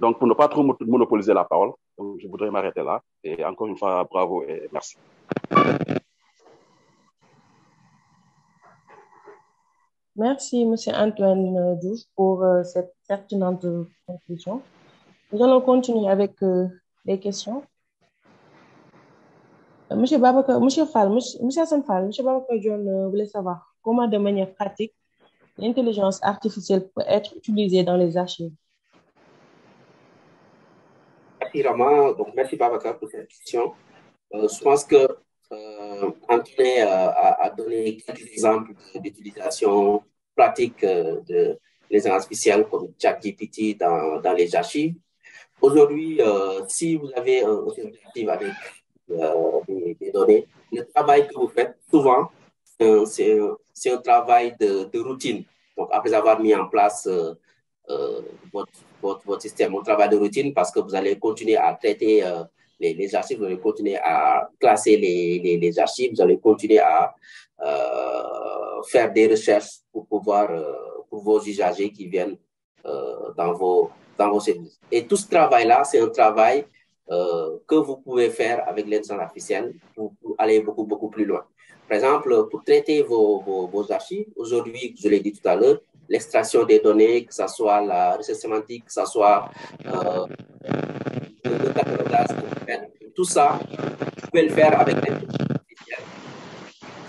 Donc, pour ne pas trop monopoliser la parole, je voudrais m'arrêter là. Et encore une fois, bravo et merci. Merci, M. Antoine Diouf, pour cette pertinente conclusion. Nous allons continuer avec les questions. Monsieur Babacar, Monsieur Fall, Monsieur Hassan Fall, Monsieur Babacar John voulait savoir comment, de manière pratique, l'intelligence artificielle peut être utilisée dans les archives. Merci Rama, donc merci Babacar pour cette question. Je pense que Antoine a donné quelques exemples d'utilisation pratique de l'intelligence artificielle comme ChatGPT dans les archives. Aujourd'hui, si vous avez un archive avec des données, le travail que vous faites, souvent, c'est un travail de routine. Donc, après avoir mis en place votre système, un travail de routine, parce que vous allez continuer à traiter les archives, vous allez continuer à classer les archives, vous allez continuer à faire des recherches pour pouvoir, pour vos usagers qui viennent dans vos services. Et tout ce travail-là, c'est un travail que vous pouvez faire avec l'intelligence artificielle pour aller beaucoup plus loin. Par exemple, pour traiter vos archives, aujourd'hui, je l'ai dit tout à l'heure, l'extraction des données, que ce soit la recherche sémantique, que ce soit le catalogage, tout ça, vous pouvez le faire avec l'intelligence artificielle.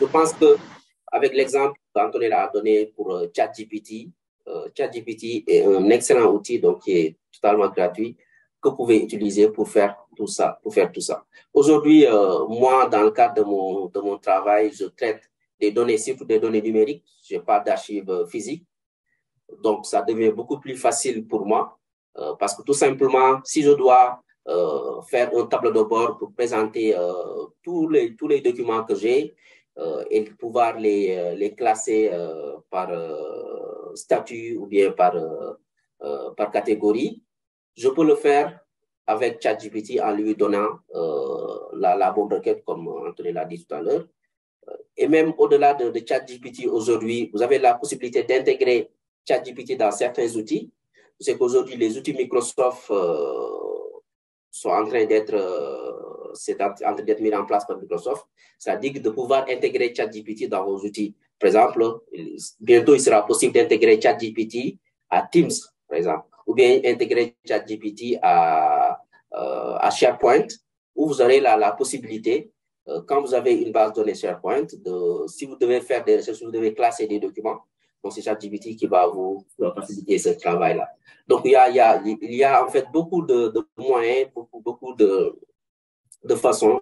Je pense qu'avec l'exemple qu'Antoine a donné pour ChatGPT, ChatGPT est un excellent outil donc, qui est totalement gratuit que vous pouvez utiliser pour faire tout ça. Aujourd'hui, moi, dans le cadre de mon travail, je traite des données, surtout des données numériques. Je n'ai pas d'archives physiques. Donc, ça devient beaucoup plus facile pour moi parce que tout simplement, si je dois faire un tableau de bord pour présenter tous les documents que j'ai et pouvoir les classer par statut ou bien par catégorie, je peux le faire avec ChatGPT en lui donnant la bonne requête, comme Anthony l'a dit tout à l'heure. Et même au-delà de ChatGPT, aujourd'hui, vous avez la possibilité d'intégrer ChatGPT dans certains outils. C'est qu'aujourd'hui, les outils Microsoft sont en train d'être mis en place par Microsoft. C'est-à-dire de pouvoir intégrer ChatGPT dans vos outils. Par exemple, bientôt, il sera possible d'intégrer ChatGPT à Teams, par exemple, ou bien intégrer ChatGPT à SharePoint, où vous aurez la possibilité, quand vous avez une base de données SharePoint, si vous devez faire des recherches, si vous devez classer des documents, donc c'est ChatGPT qui va vous faciliter ce travail-là. Donc, il y a en fait beaucoup de moyens, beaucoup de façons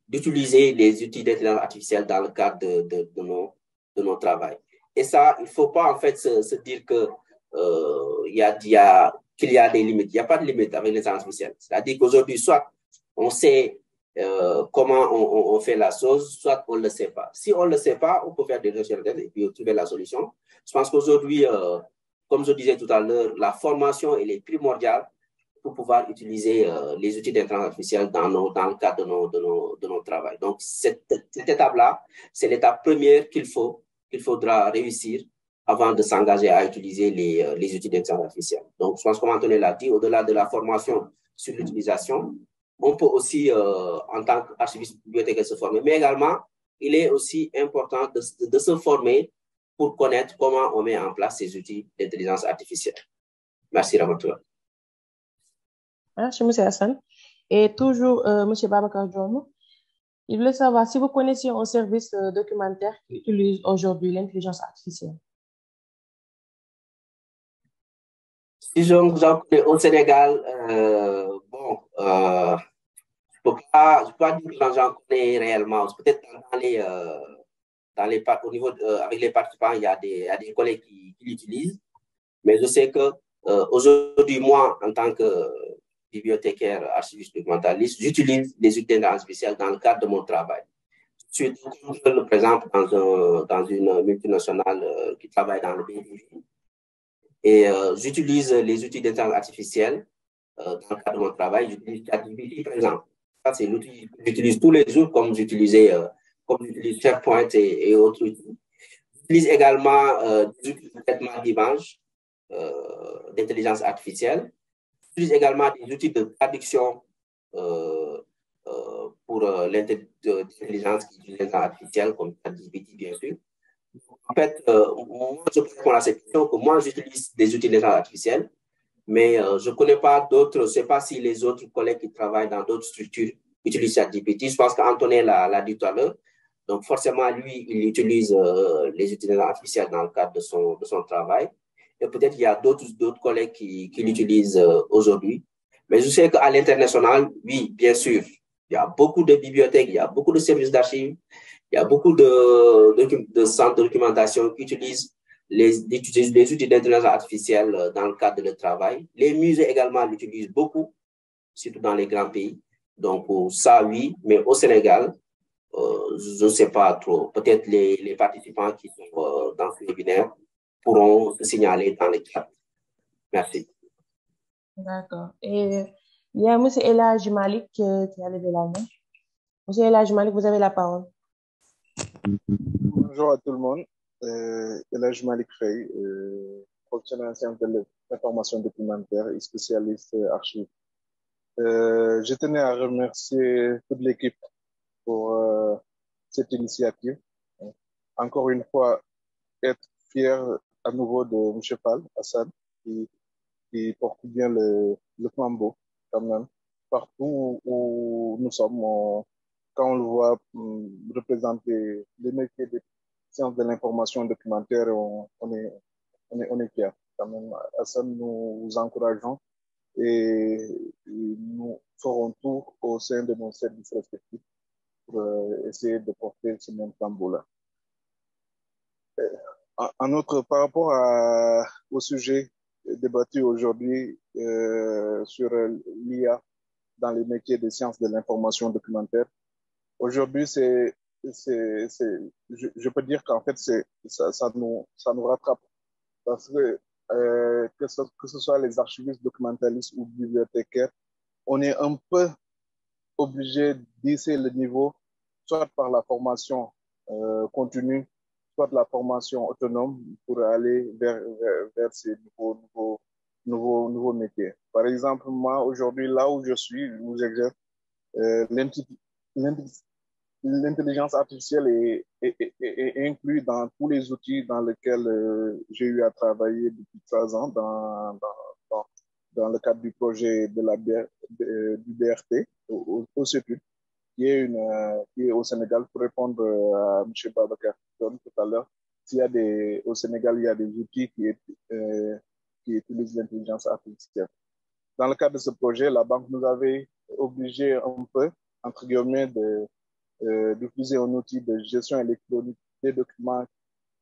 d'utiliser les outils d'intelligence artificielle dans le cadre de nos travaux. Et ça, il ne faut pas en fait se dire que qu'il y a des limites. Il n'y a pas de limite avec l'intelligence artificielle. C'est-à-dire qu'aujourd'hui, soit on sait comment on fait la chose, soit on ne le sait pas. Si on ne le sait pas, on peut faire des recherches et puis trouver la solution. Je pense qu'aujourd'hui, comme je disais tout à l'heure, la formation elle est primordiale pour pouvoir utiliser les outils d'intelligence artificielle dans le cadre de nos travaux. Donc, cette étape-là, c'est l'étape première qu'il faudra réussir avant de s'engager à utiliser les outils d'intelligence artificielle. Donc, je pense que Anthony l'a dit, au-delà de la formation sur l'utilisation, on peut aussi, en tant qu'archiviste bibliothécaire, se former, mais également, il est aussi important de se former pour connaître comment on met en place ces outils d'intelligence artificielle. Merci, Ramatoulaye. Merci, M. Hassan. Et toujours, M. Babacar Dione, il voulait savoir si vous connaissiez un service documentaire qui utilise aujourd'hui l'intelligence artificielle. Si j'en connais au Sénégal, bon, je peux pas dire que j'en connais réellement. Peut-être au niveau avec les participants, il y a des collègues qui l'utilisent. Mais je sais que aujourd'hui, moi, en tant que bibliothécaire, archiviste, documentaliste, j'utilise les outils d'intelligence artificielle dans le cadre de mon travail. Je suis, par exemple, dans une multinationale qui travaille dans le BTP. Et j'utilise les outils d'intelligence artificielle dans le cadre de mon travail. J'utilise ChatGPT, par exemple. Ça, c'est l'outil que j'utilise tous les jours, comme j'utilise SharePoint et autres outils. J'utilise également des outils de traitement d'images d'intelligence artificielle. J'utilise également des outils de traduction pour l'intelligence artificielle, comme ChatGPT, bien sûr. En fait, moi, je réponds à cette question que moi, j'utilise des outils d'intelligence artificielle, mais je ne connais pas d'autres, je ne sais pas si les autres collègues qui travaillent dans d'autres structures utilisent ChatGPT. Je pense qu'Antonin l'a dit tout à l'heure. Donc, forcément, lui, il utilise les outils d'intelligence artificielle dans le cadre de son travail. Et peut-être qu'il y a d'autres collègues qui l'utilisent aujourd'hui. Mais je sais qu'à l'international, oui, bien sûr, il y a beaucoup de bibliothèques, il y a beaucoup de services d'archives, il y a beaucoup de centres de documentation qui utilisent les outils d'intelligence artificielle dans le cadre de leur travail. Les musées également l'utilisent beaucoup, surtout dans les grands pays. Donc, ça, oui, mais au Sénégal, je ne sais pas trop. Peut-être les participants qui sont dans ce webinaire pourront se signaler dans les chats. Merci. D'accord. Et il y a M. Elhadji Malick qui a levé la main. M. Elhadji Malick, vous avez la parole. Bonjour à tout le monde. Elhadji Malick Faye, professionnel en sciences de l'information documentaire et spécialiste archives. Je tenais à remercier toute l'équipe pour cette initiative. Encore une fois, être fier à nouveau de M. Fall, Hassan, qui porte bien le flambeau quand même. Partout où nous sommes, quand on le voit représenter les métiers des sciences de l'information documentaire, on est fiers. Quand même, Hassan, nous vous encourageons et nous ferons tout au sein de nos services respectifs pour essayer de porter ce même flambeau-là. En outre, par rapport au sujet débattu aujourd'hui sur l'IA dans les métiers des sciences de l'information documentaire, aujourd'hui, je peux dire qu'en fait, ça nous rattrape parce que que ce soit les archivistes, documentalistes ou bibliothécaires, on est un peu obligé d'hisser le niveau, soit par la formation continue, soit la formation autonome pour aller vers ces nouveaux métiers. Par exemple, moi, aujourd'hui, là où je suis, où j'exerce, l'intelligence artificielle est inclue dans tous les outils dans lesquels j'ai eu à travailler depuis 3 ans dans le cadre du projet du BRT au CEPUD, qui est au Sénégal, pour répondre à M. Babacar tout à l'heure. Au Sénégal, il y a des outils qui utilisent l'intelligence artificielle. Dans le cadre de ce projet, la banque nous avait obligé un peu, entre guillemets, d'utiliser un outil de gestion électronique des documents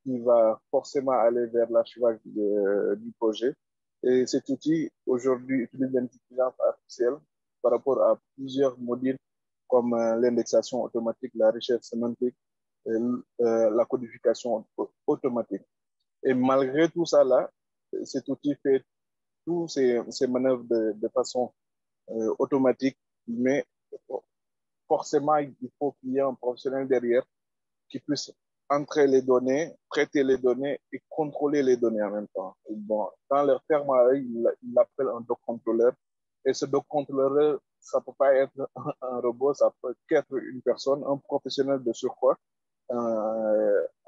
qui va forcément aller vers l'archivage du projet. Et cet outil, aujourd'hui, utilise l'intelligence artificielle par rapport à plusieurs modules comme l'indexation automatique, la recherche sémantique, la codification automatique. Et malgré tout ça, là, cet outil fait tous ces manœuvres de façon automatique, mais forcément, il faut qu'il y ait un professionnel derrière qui puisse entrer les données, traiter les données et contrôler les données en même temps. Et bon, dans leur terme, il l'appelle un doc contrôleur. Et ce doc contrôleur, ça peut pas être un robot, ça peut être une personne, un professionnel de surcroît,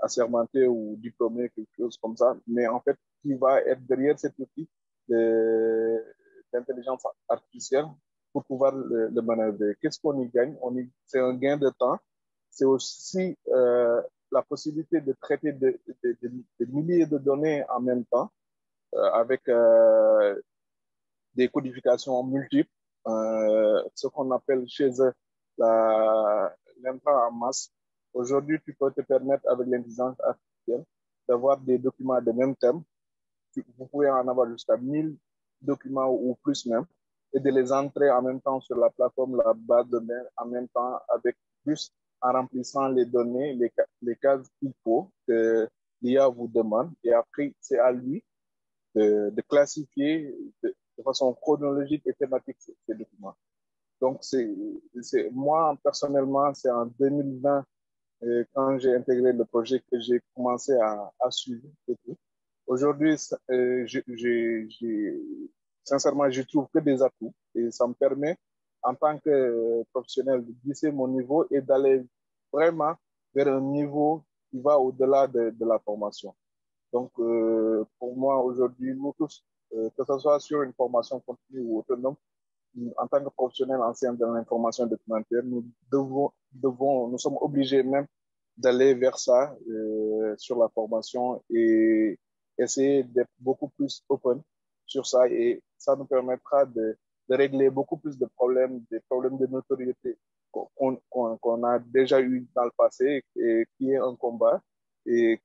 assermenté ou diplômé, quelque chose comme ça, mais en fait, qui va être derrière cet outil d'intelligence artificielle pour pouvoir le manœuvrer. Qu'est-ce qu'on y gagne? C'est un gain de temps. C'est aussi la possibilité de traiter de milliers de données en même temps avec des codifications multiples, ce qu'on appelle chez eux l'intrant en masse. Aujourd'hui, tu peux te permettre avec l'intelligence artificielle d'avoir des documents de même thème. Vous pouvez en avoir jusqu'à 1000 documents ou plus même, et de les entrer en même temps sur la plateforme, la base de données, en même temps avec juste en remplissant les données, les cases qu'il faut que l'IA vous demande. Et après, c'est à lui de classifier de façon chronologique et thématique ces documents. Donc, moi, personnellement, c'est en 2020, quand j'ai intégré le projet, que j'ai commencé à suivre et tout. Aujourd'hui, sincèrement, je trouve que des atouts et ça me permet, en tant que professionnel, de glisser mon niveau et d'aller vraiment vers un niveau qui va au-delà de la formation. Donc, pour moi, aujourd'hui, nous tous, que ce soit sur une formation continue ou autonome, en tant que professionnel ancien de l'information documentaire, nous sommes obligés même d'aller vers ça sur la formation et essayer d'être beaucoup plus open sur ça, et ça nous permettra de régler beaucoup plus de problèmes, des problèmes de notoriété qu'on a déjà eu dans le passé et qui est un combat et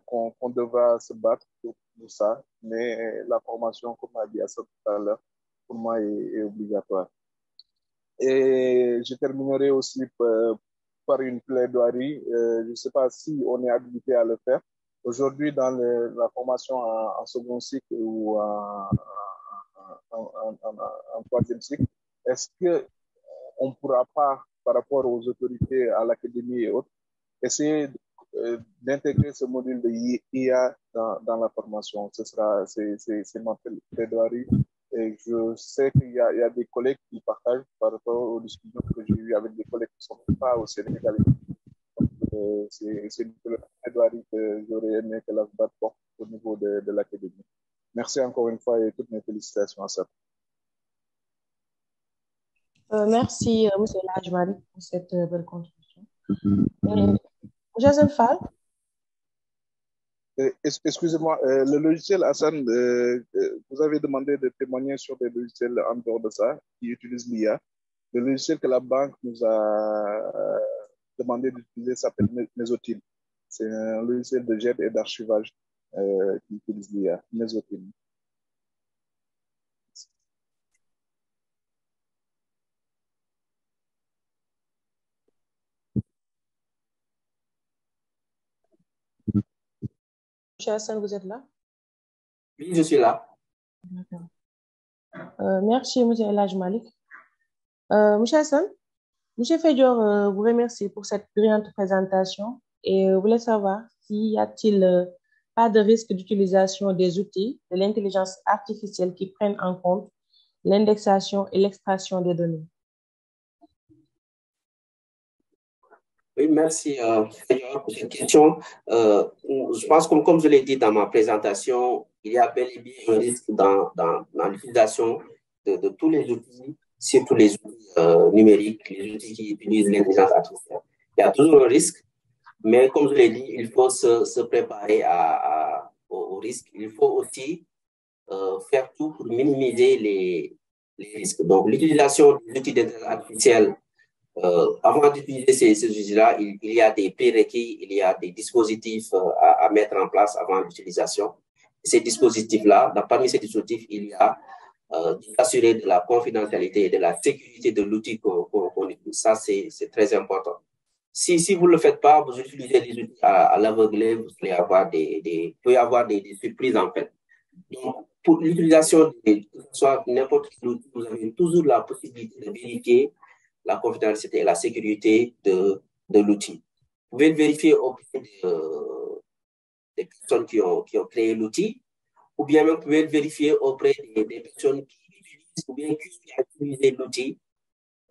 qu'on devra se battre pour ça. Mais la formation, comme a dit Assa tout à l'heure, pour moi est obligatoire. Et je terminerai aussi par une plaidoirie. Je ne sais pas si on est habilité à le faire. Aujourd'hui, dans la formation en second cycle ou en troisième cycle, est-ce qu'on ne pourra pas, par rapport aux autorités, à l'académie et autres, essayer d'intégrer ce module de IA dans la formation? C'est ma plaidoirie. Et je sais qu'il y a des collègues qui partagent par rapport aux discussions que j'ai eues avec des collègues qui ne sont pas au Sénégal. C'est une plaidoirie que j'aurais aimé que l'ASBAT porte au niveau de l'académie. Merci encore une fois et toutes mes félicitations à ça. Merci, M. Lajmari, pour cette belle contribution. Jason Fall. Excusez-moi, le logiciel Hassan, vous avez demandé de témoigner sur des logiciels en dehors de ça qui utilisent l'IA. Le logiciel que la banque nous a demandé d'utiliser s'appelle Mesotil. C'est un logiciel de jet et d'archivage qui utilise l'IA, Mesotil. Monsieur Hassan, vous êtes là? Oui, je suis là. D'accord. Merci, M. Elhaj Malik. Monsieur Hassan, M. Fedior vous remercie pour cette brillante présentation et voulait savoir s'il y a-t-il pas de risque d'utilisation des outils de l'intelligence artificielle qui prennent en compte l'indexation et l'extraction des données. Oui, merci pour cette question. Je pense que comme je l'ai dit dans ma présentation, il y a bel et bien un risque dans l'utilisation de tous les outils, surtout les outils numériques, les outils qui utilisent l'intelligence artificielle. Il y a toujours un risque, mais comme je l'ai dit, il faut se préparer au risque. Il faut aussi faire tout pour minimiser les risques. Donc, l'utilisation des outils d'intelligence artificielle, avant d'utiliser ces outils-là, il y a des prérequis, il y a des dispositifs à mettre en place avant l'utilisation. Ces dispositifs-là, parmi ces dispositifs, il y a d'assurer de la confidentialité et de la sécurité de l'outil qu'on utilise. Ça, c'est très important. Si vous ne le faites pas, vous utilisez des outils à l'aveugle, vous pouvez avoir des surprises en fait. Donc, pour l'utilisation que ce soit n'importe quel outil, vous avez toujours la possibilité de vérifier la confidentialité et la sécurité de l'outil. Vous pouvez le vérifier auprès des personnes qui ont créé l'outil, ou bien même vous pouvez le vérifier auprès des personnes qui utilisent ou bien qui ont utilisé l'outil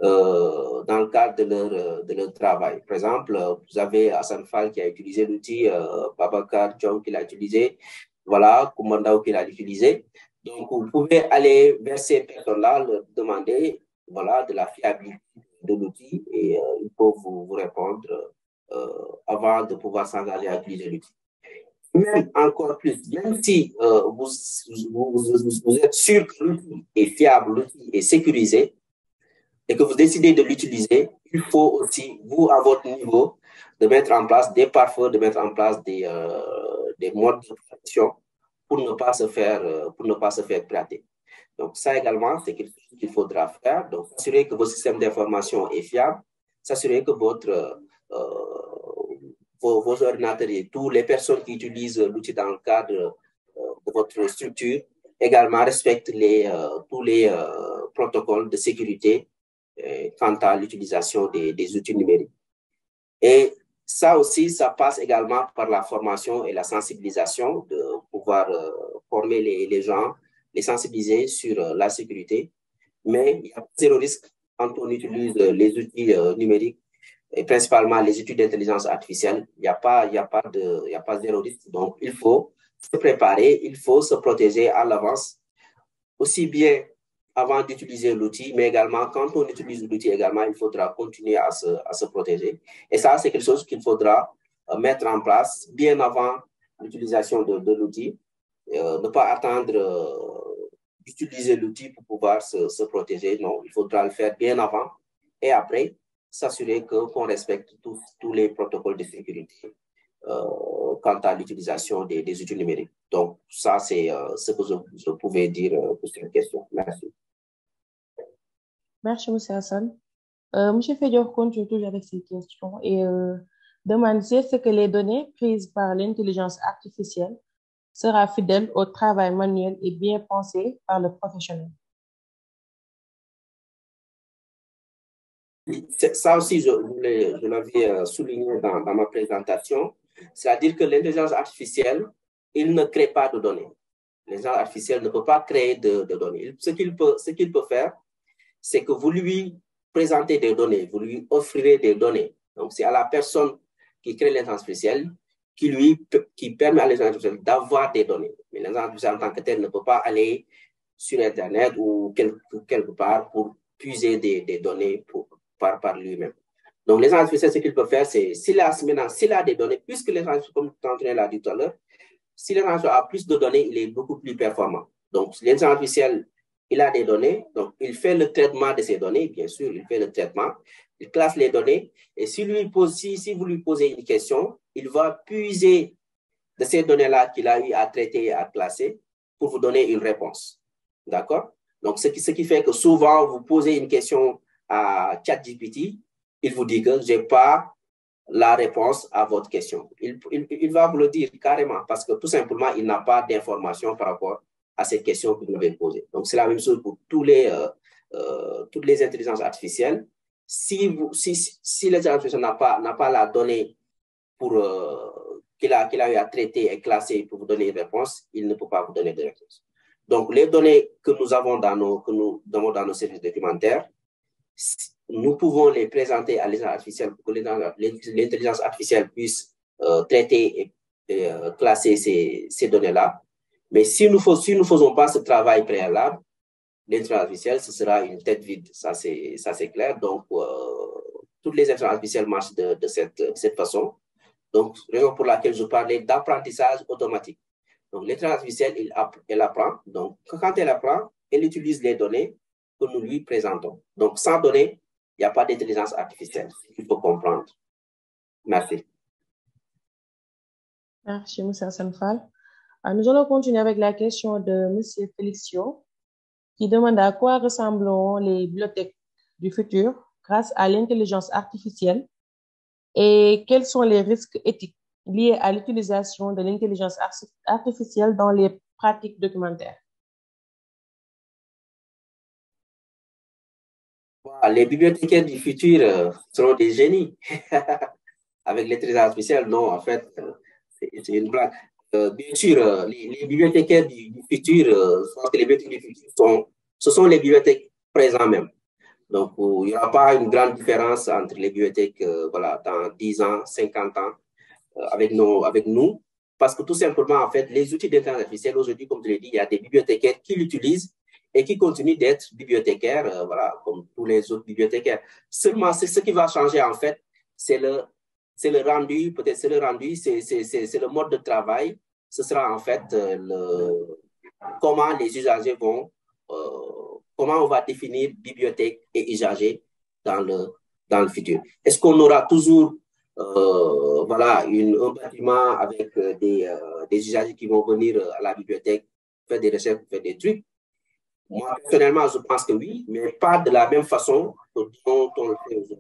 dans le cadre de leur travail. Par exemple, vous avez Hassan Fall qui a utilisé l'outil, Babacar Diong qui l'a utilisé, voilà, Koumandao qui l'a utilisé. Donc, vous pouvez aller vers ces personnes-là, leur demander voilà, de la fiabilité de l'outil et ils peuvent vous répondre avant de pouvoir s'engager à utiliser l'outil. Même encore plus, même si vous êtes sûr que l'outil est fiable, l'outil est sécurisé et que vous décidez de l'utiliser, il faut aussi, vous, à votre niveau, de mettre en place des pare-feux, de mettre en place des modes de protection pour ne pas se faire pirater. Donc, ça également, c'est quelque chose qu'il faudra faire. Donc, s'assurer que votre système d'information est fiable, s'assurer que vos ordinateurs et toutes les personnes qui utilisent l'outil dans le cadre de votre structure également respectent tous les protocoles de sécurité quant à l'utilisation des outils numériques. Et ça aussi, ça passe également par la formation et la sensibilisation, de pouvoir former les gens, les sensibiliser sur la sécurité. Mais il y a zéro risque quand on utilise les outils numériques, et principalement les outils d'intelligence artificielle. Il n'y a pas zéro risque. Donc, il faut se préparer, il faut se protéger à l'avance, aussi bien avant d'utiliser l'outil, mais également quand on utilise l'outil également, il faudra continuer à se protéger. Et ça, c'est quelque chose qu'il faudra mettre en place bien avant l'utilisation de l'outil. Ne pas attendre d'utiliser l'outil pour pouvoir se protéger. Non, il faudra le faire bien avant et après, s'assurer qu'on respecte tous les protocoles de sécurité quant à l'utilisation des outils numériques. Donc, ça, c'est ce que je pouvais dire pour cette question. Merci. Merci, M. Hassan. M. Fedior continue toujours avec ces questions et demande si est-ce que les données prises par l'intelligence artificielle sera fidèle au travail manuel et bien pensé par le professionnel. Ça aussi, je l'avais souligné dans ma présentation, c'est-à-dire que l'intelligence artificielle, il ne crée pas de données. L'intelligence artificielle ne peut pas créer de données. Ce qu'il peut faire, c'est que vous lui présentez des données, vous lui offrirez des données. Donc, c'est à la personne qui crée l'intelligence artificielle qui permet à l'intelligence artificielle d'avoir des données. Mais l'intelligence artificielle en tant que telle ne peut pas aller sur Internet ou quelque part pour puiser des données par lui-même. Donc, l'intelligence artificielle, ce qu'il peut faire, c'est s'il a des données, puisque l'intelligence artificielle, comme Antoine l'a dit tout à l'heure, si l'intelligence artificielle a plus de données, il est beaucoup plus performant. Donc, l'intelligence artificielle, il a des données, donc il fait le traitement de ces données, bien sûr, il fait le traitement, il classe les données, et si vous lui posez une question, il va puiser de ces données-là qu'il a eu à traiter et à classer pour vous donner une réponse. D'accord? Donc, ce qui fait que souvent, vous posez une question à ChatGPT, il vous dit que je n'ai pas la réponse à votre question. Il va vous le dire carrément parce que tout simplement, il n'a pas d'informations par rapport à cette question que vous avez posée. Donc, c'est la même chose pour toutes les intelligences artificielles. Si l'intelligence artificielle n'a pas la donnée qu'il a eu à traiter et classer pour vous donner une réponse, il ne peut pas vous donner de réponse. Donc, les données que nous avons dans nos services documentaires, nous pouvons les présenter à l'intelligence artificielle pour que l'intelligence artificielle puisse traiter et classer ces données-là. Mais si nous ne faisons pas ce travail préalable, l'intelligence artificielle, ce sera une tête vide. Ça, c'est clair. Donc, toutes les intelligences artificielles marchent de cette façon. Donc, raison pour laquelle je parlais d'apprentissage automatique. Donc, l'intelligence artificielle, elle apprend. Donc, quand elle apprend, elle utilise les données que nous lui présentons. Donc, sans données, il n'y a pas d'intelligence artificielle. Il faut comprendre. Merci. Merci, M. Hassan Fall. Nous allons continuer avec la question de M. Félixio, qui demande à quoi ressembleront les bibliothèques du futur grâce à l'intelligence artificielle et quels sont les risques éthiques liés à l'utilisation de l'intelligence artificielle dans les pratiques documentaires. Les bibliothécaires du futur seront des génies. Avec l'intelligence artificielle, non, en fait, c'est une blague. Bien sûr, les bibliothécaires du futur, ce sont les bibliothèques présents même. Donc, il n'y aura pas une grande différence entre les bibliothèques voilà, dans 10 ans, 50 ans avec nous. Parce que tout simplement, en fait, les outils d'intelligence artificielle, aujourd'hui, comme je l'ai dit, il y a des bibliothécaires qui l'utilisent et qui continuent d'être bibliothécaires, voilà, comme tous les autres bibliothécaires. Seulement, c'est ce qui va changer, en fait, c'est le rendu, peut-être c'est le rendu, c'est le mode de travail. Ce sera, en fait, comment les usagers vont, comment on va définir bibliothèque et usager dans le futur. Est-ce qu'on aura toujours voilà, un bâtiment avec des usagers qui vont venir à la bibliothèque faire des recherches, faire des trucs? Moi, personnellement, je pense que oui, mais pas de la même façon dont on le fait aujourd'hui.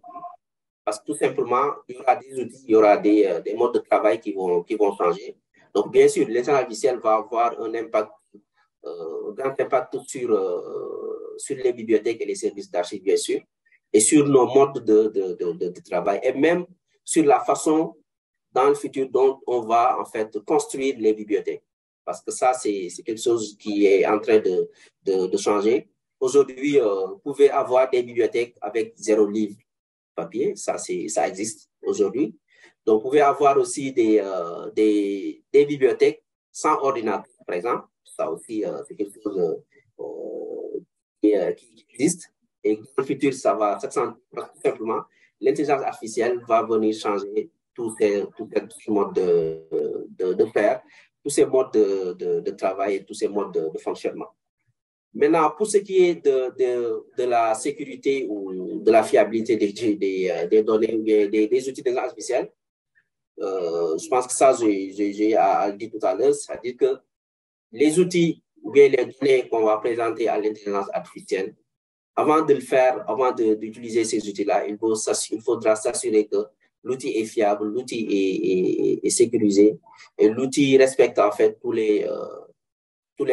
Parce que tout simplement, il y aura des outils, il y aura des modes de travail qui vont changer. Donc, bien sûr, l'intelligence artificielle va avoir un impact, un grand impact sur les bibliothèques et les services d'archives, bien sûr, et sur nos modes de travail, et même sur la façon, dans le futur, dont on va, en fait, construire les bibliothèques. Parce que ça, c'est quelque chose qui est en train de changer. Aujourd'hui, vous pouvez avoir des bibliothèques avec 0 livre papier, ça existe aujourd'hui. Donc, vous pouvez avoir aussi des bibliothèques sans ordinateur, par exemple. Ça aussi, c'est quelque chose qui existe. Et dans le futur, ça va s'accentuer parce que tout simplement, l'intelligence artificielle va venir changer tous ces modes de faire, tous ces modes de travail et tous ces modes de fonctionnement. Maintenant, pour ce qui est de la sécurité ou de la fiabilité des données ou des outils d'intelligence artificielle, je pense que ça, j'ai à le dire tout à l'heure, c'est-à-dire que les outils ou bien les données qu'on va présenter à l'intelligence artificielle, avant de le faire, avant d'utiliser ces outils-là, il faudra s'assurer que l'outil est fiable, l'outil est sécurisé et l'outil respecte en fait tous les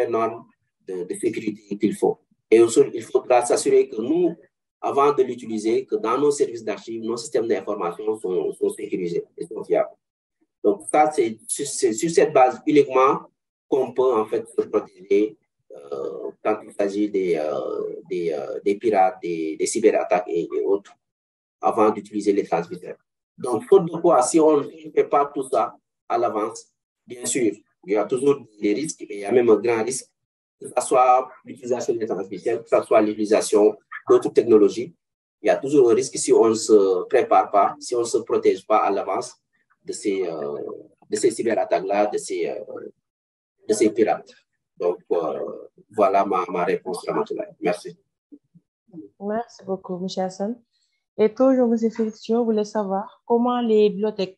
normes de sécurité qu'il faut. Et aussi, il faudra s'assurer que nous, avant de l'utiliser, que dans nos services d'archives, nos systèmes d'information sont sécurisés et sont fiables. Donc, ça, c'est sur cette base uniquement qu'on peut en fait se protéger quand il s'agit des pirates, des cyberattaques et autres, avant d'utiliser les transmetteurs. Donc, faute de quoi, si on ne fait pas tout ça à l'avance, bien sûr, il y a toujours des risques et il y a même un grand risque, que ce soit l'utilisation des transmetteurs, que ce soit l'utilisation d'autres technologies. Il y a toujours un risque si on ne se prépare pas, si on ne se protège pas à l'avance de ces cyberattaques-là, de ces pirates. Donc, voilà ma réponse. Merci. Merci beaucoup, M. Hassan. Et toujours, M. Félix, je voulais savoir comment les bibliothécaires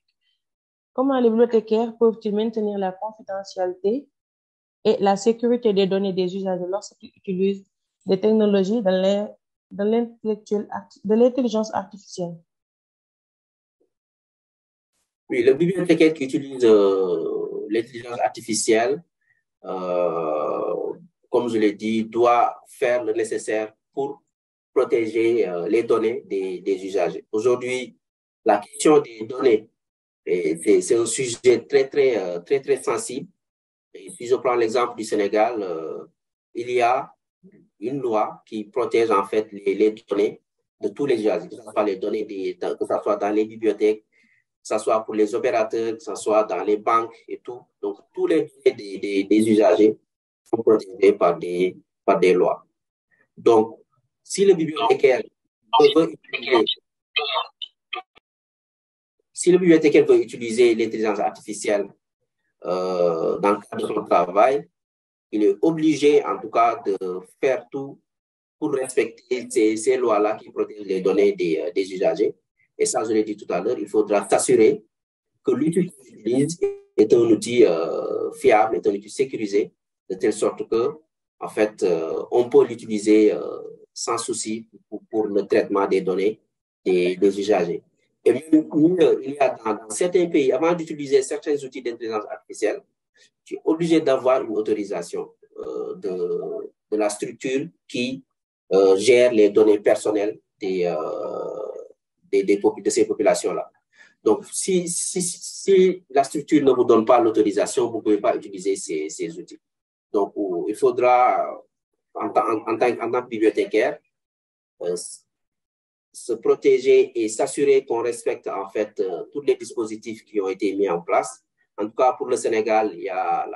peuvent-ils maintenir la confidentialité et la sécurité des données des usagers lorsqu'ils utilisent des technologies de l'intelligence artificielle? Oui, le bibliothécaire qui utilise l'intelligence artificielle, comme je l'ai dit, doit faire le nécessaire pour protéger les données des usagers. Aujourd'hui, la question des données, c'est un sujet très sensible. Et si je prends l'exemple du Sénégal, il y a une loi qui protège en fait les données de tous les usagers, que ce soit les données que ce soit dans les bibliothèques, que ce soit pour les opérateurs, que ce soit dans les banques et tout. Donc, tous les données des usagers sont protégés par des lois. Donc, si le bibliothécaire veut utiliser l'intelligence artificielle dans le cadre de son travail, il est obligé, en tout cas, de faire tout pour respecter ces lois-là qui protègent les données des usagers. Et ça, je l'ai dit tout à l'heure, il faudra s'assurer que l'outil qu'il utilise est un outil fiable, est un outil sécurisé, de telle sorte que, en fait, on peut l'utiliser sans souci pour le traitement des données des usagers. Et même, il y a dans certains pays, avant d'utiliser certains outils d'intelligence artificielle, tu es obligé d'avoir une autorisation de la structure qui gère les données personnelles de ces populations-là. Donc, si la structure ne vous donne pas l'autorisation, vous ne pouvez pas utiliser ces outils. Donc, il faudra, en tant que bibliothécaire, se protéger et s'assurer qu'on respecte en fait tous les dispositifs qui ont été mis en place. En tout cas, pour le Sénégal, il y a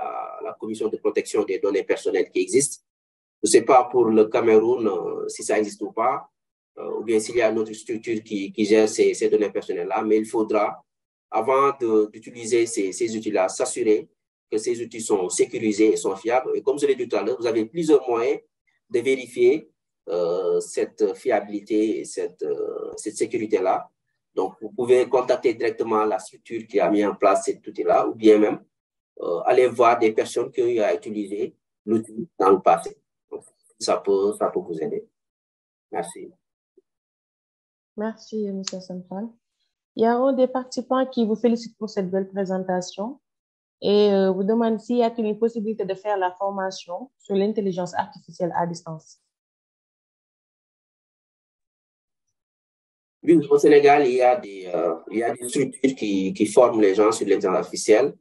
la Commission de protection des données personnelles qui existe. Je ne sais pas pour le Cameroun si ça existe ou pas, ou bien s'il y a une autre structure qui gère ces données personnelles-là, mais il faudra, avant d'utiliser ces outils-là, s'assurer que ces outils sont sécurisés et sont fiables. Et comme je l'ai dit tout à l'heure, vous avez plusieurs moyens de vérifier cette fiabilité et cette sécurité-là. Donc, vous pouvez contacter directement la structure qui a mis en place cet outil-là, ou bien même aller voir des personnes qui ont utilisé l'outil dans le passé. Donc, ça peut vous aider. Merci. Merci, M. Sampal. Il y a un des participants qui vous félicite pour cette belle présentation et vous demande s'il y a une possibilité de faire la formation sur l'intelligence artificielle à distance. Oui, au Sénégal, il y a des structures qui forment les gens sur l'intelligence artificielle.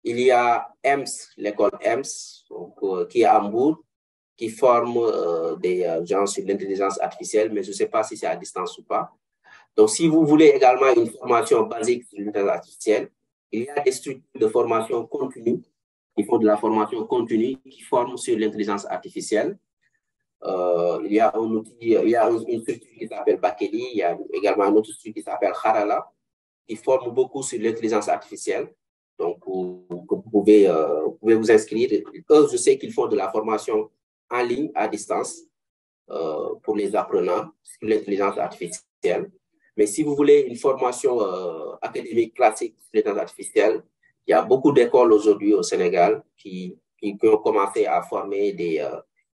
Il y a EMS, l'école EMS, donc, qui est à Hambourg, qui forme des gens sur l'intelligence artificielle, mais je ne sais pas si c'est à distance ou pas. Donc, si vous voulez également une formation basique sur l'intelligence artificielle, il y a des structures de formation continue qui font de la formation continue, qui forment sur l'intelligence artificielle. Il y a une structure qui s'appelle Bakeli, il y a également une autre structure qui s'appelle Harala, qui forme beaucoup sur l'intelligence artificielle. Donc, vous pouvez vous inscrire. Eux, je sais qu'ils font de la formation en ligne, à distance, pour les apprenants sur l'intelligence artificielle. Mais si vous voulez une formation académique classique sur l'intelligence artificielle, il y a beaucoup d'écoles aujourd'hui au Sénégal qui ont commencé à former des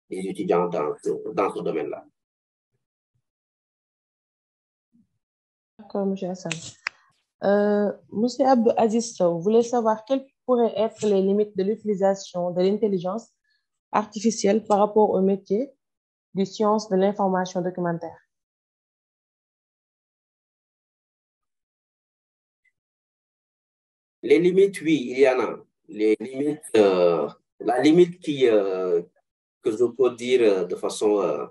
étudiants dans ce domaine-là. D'accord, M. Hassan. M. Abdou Aziz Sow voulait savoir quelles pourraient être les limites de l'utilisation de l'intelligence artificielle par rapport au métier des sciences de l'information documentaire. Les limites, oui, il y en a. Les limites, la limite que je peux dire de façon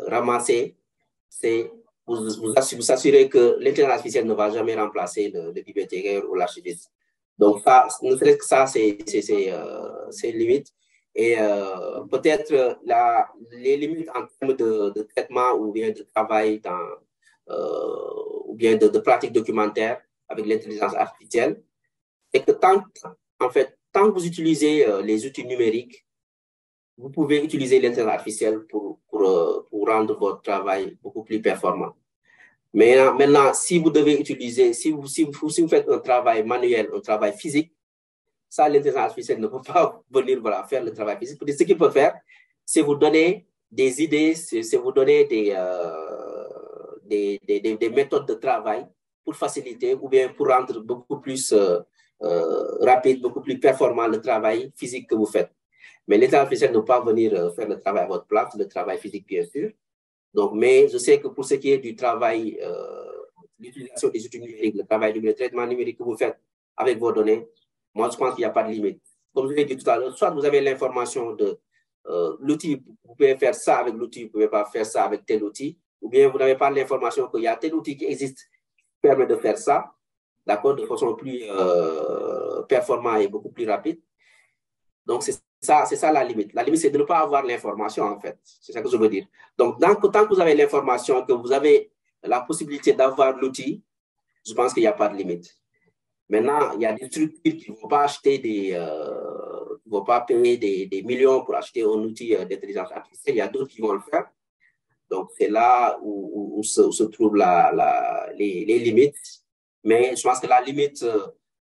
ramassée, c'est vous assurer que l'intelligence artificielle ne va jamais remplacer le bibliothécaire ou l'archiviste. Donc, ça, ne serait-ce que ça, c'est limite. Et peut-être les limites en termes de traitement ou bien de travail ou bien de pratique documentaire avec l'intelligence artificielle, c'est que tant que vous utilisez les outils numériques, vous pouvez utiliser l'intelligence artificielle pour rendre votre travail beaucoup plus performant. Mais maintenant, si vous devez utiliser, si vous faites un travail manuel, un travail physique, ça, l'intelligence artificielle ne peut pas venir faire le travail physique. Ce qu'il peut faire, c'est vous donner des idées, c'est vous donner des méthodes de travail pour faciliter ou bien pour rendre beaucoup plus rapide, beaucoup plus performant le travail physique que vous faites. Mais l'intelligence artificielle ne peut pas venir faire le travail à votre place, le travail physique, bien sûr. Donc, mais je sais que pour ce qui est du travail, l'utilisation des outils numériques, le travail numérique, le traitement numérique que vous faites avec vos données, moi, je pense qu'il n'y a pas de limite. Comme je l'ai dit tout à l'heure, soit vous avez l'information de l'outil, vous pouvez faire ça avec l'outil, vous ne pouvez pas faire ça avec tel outil, ou bien vous n'avez pas l'information qu'il y a tel outil qui existe qui permet de faire ça, d'accord, de façon plus performante et beaucoup plus rapide. Donc, c'est ça la limite. La limite, c'est de ne pas avoir l'information, en fait. C'est ça que je veux dire. Donc, tant que vous avez l'information, que vous avez la possibilité d'avoir l'outil, je pense qu'il n'y a pas de limite. Maintenant, il y a des structures qui ne vont pas acheter vont pas payer des millions pour acheter un outil d'intelligence artificielle. Il y a d'autres qui vont le faire. Donc, c'est là où se trouvent les limites. Mais je pense que la limite,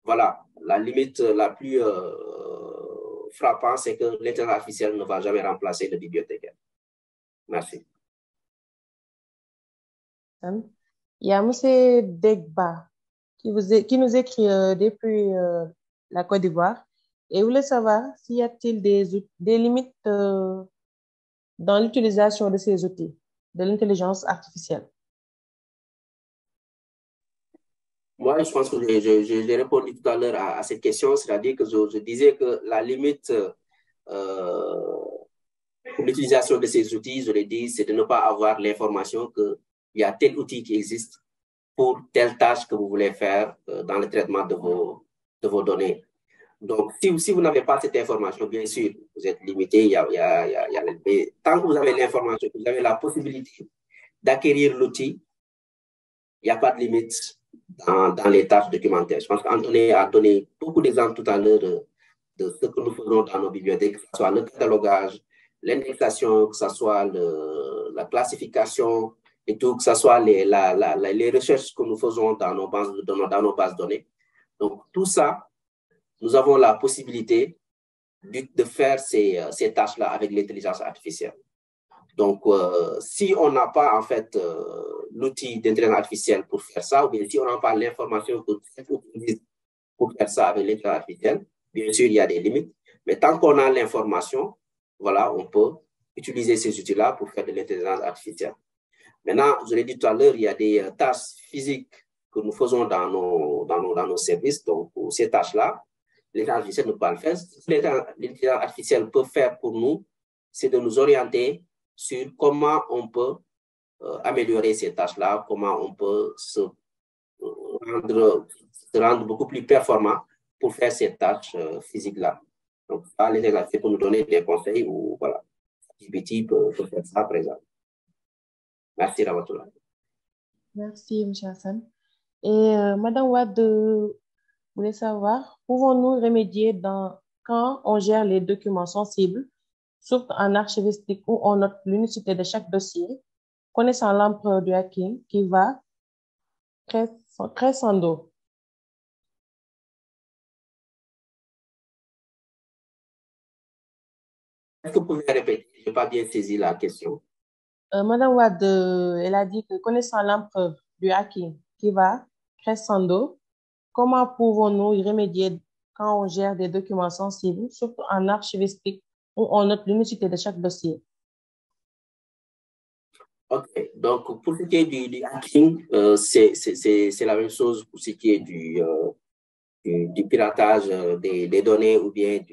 la limite la plus frappante, c'est que l'intelligence artificielle ne va jamais remplacer le bibliothécaire. Merci. Il y a M. Degba qui nous écrit depuis la Côte d'Ivoire et voulait savoir s'il y a-t-il des limites dans l'utilisation de ces outils, de l'intelligence artificielle. Moi, je pense que j'ai répondu tout à l'heure à cette question, c'est-à-dire que je disais que la limite pour l'utilisation de ces outils, je l'ai dit, c'est de ne pas avoir l'information qu'il il y a tel outil qui existe pour telle tâche que vous voulez faire dans le traitement de vos données. Donc, si vous n'avez pas cette information, bien sûr, vous êtes limité. Mais tant que vous avez l'information, vous avez la possibilité d'acquérir l'outil, il n'y a pas de limite dans les tâches documentaires. Je pense qu'Anthony a donné beaucoup d'exemples tout à l'heure de ce que nous faisons dans nos bibliothèques, que ce soit le catalogage, l'indexation, que ce soit la classification et tout, que ce soit les recherches que nous faisons dans nos bases de données. Donc, tout ça, nous avons la possibilité de faire ces tâches-là avec l'intelligence artificielle. Donc, si on n'a pas, en fait, l'outil d'intelligence artificielle pour faire ça, ou bien si on n'a pas l'information pour faire ça avec l'intelligence artificielle, bien sûr, il y a des limites. Mais tant qu'on a l'information, voilà, on peut utiliser ces outils-là pour faire de l'intelligence artificielle. Maintenant, je l'ai dit tout à l'heure, il y a des tâches physiques que nous faisons dans nos services. Donc, pour ces tâches-là, l'intelligence artificielle ne peut pas le faire. Ce que l'intelligence artificielle peut faire pour nous, c'est de nous orienter sur comment on peut améliorer ces tâches-là, comment on peut se rendre beaucoup plus performant pour faire ces tâches physiques-là. Donc, l'intelligence artificielle peut nous donner des conseils ou voilà, GPT peut faire ça, par exemple. Merci, Ramatoula. Merci, M. Hassan. Et Madame Wade, vous voulez savoir, pouvons-nous remédier quand on gère les documents sensibles, surtout en archivistique où on note l'unicité de chaque dossier, connaissant l'empereur du hacking qui va crescendo? Est-ce que vous pouvez répéter? Je n'ai pas bien saisi la question. Madame Wade, elle a dit que connaissant l'empereur du hacking qui va crescendo, comment pouvons-nous y remédier quand on gère des documents sensibles, surtout en archivistique où on note l'unicité de chaque dossier? OK. Donc, pour ce qui est du hacking, c'est la même chose pour ce qui est du piratage des données ou bien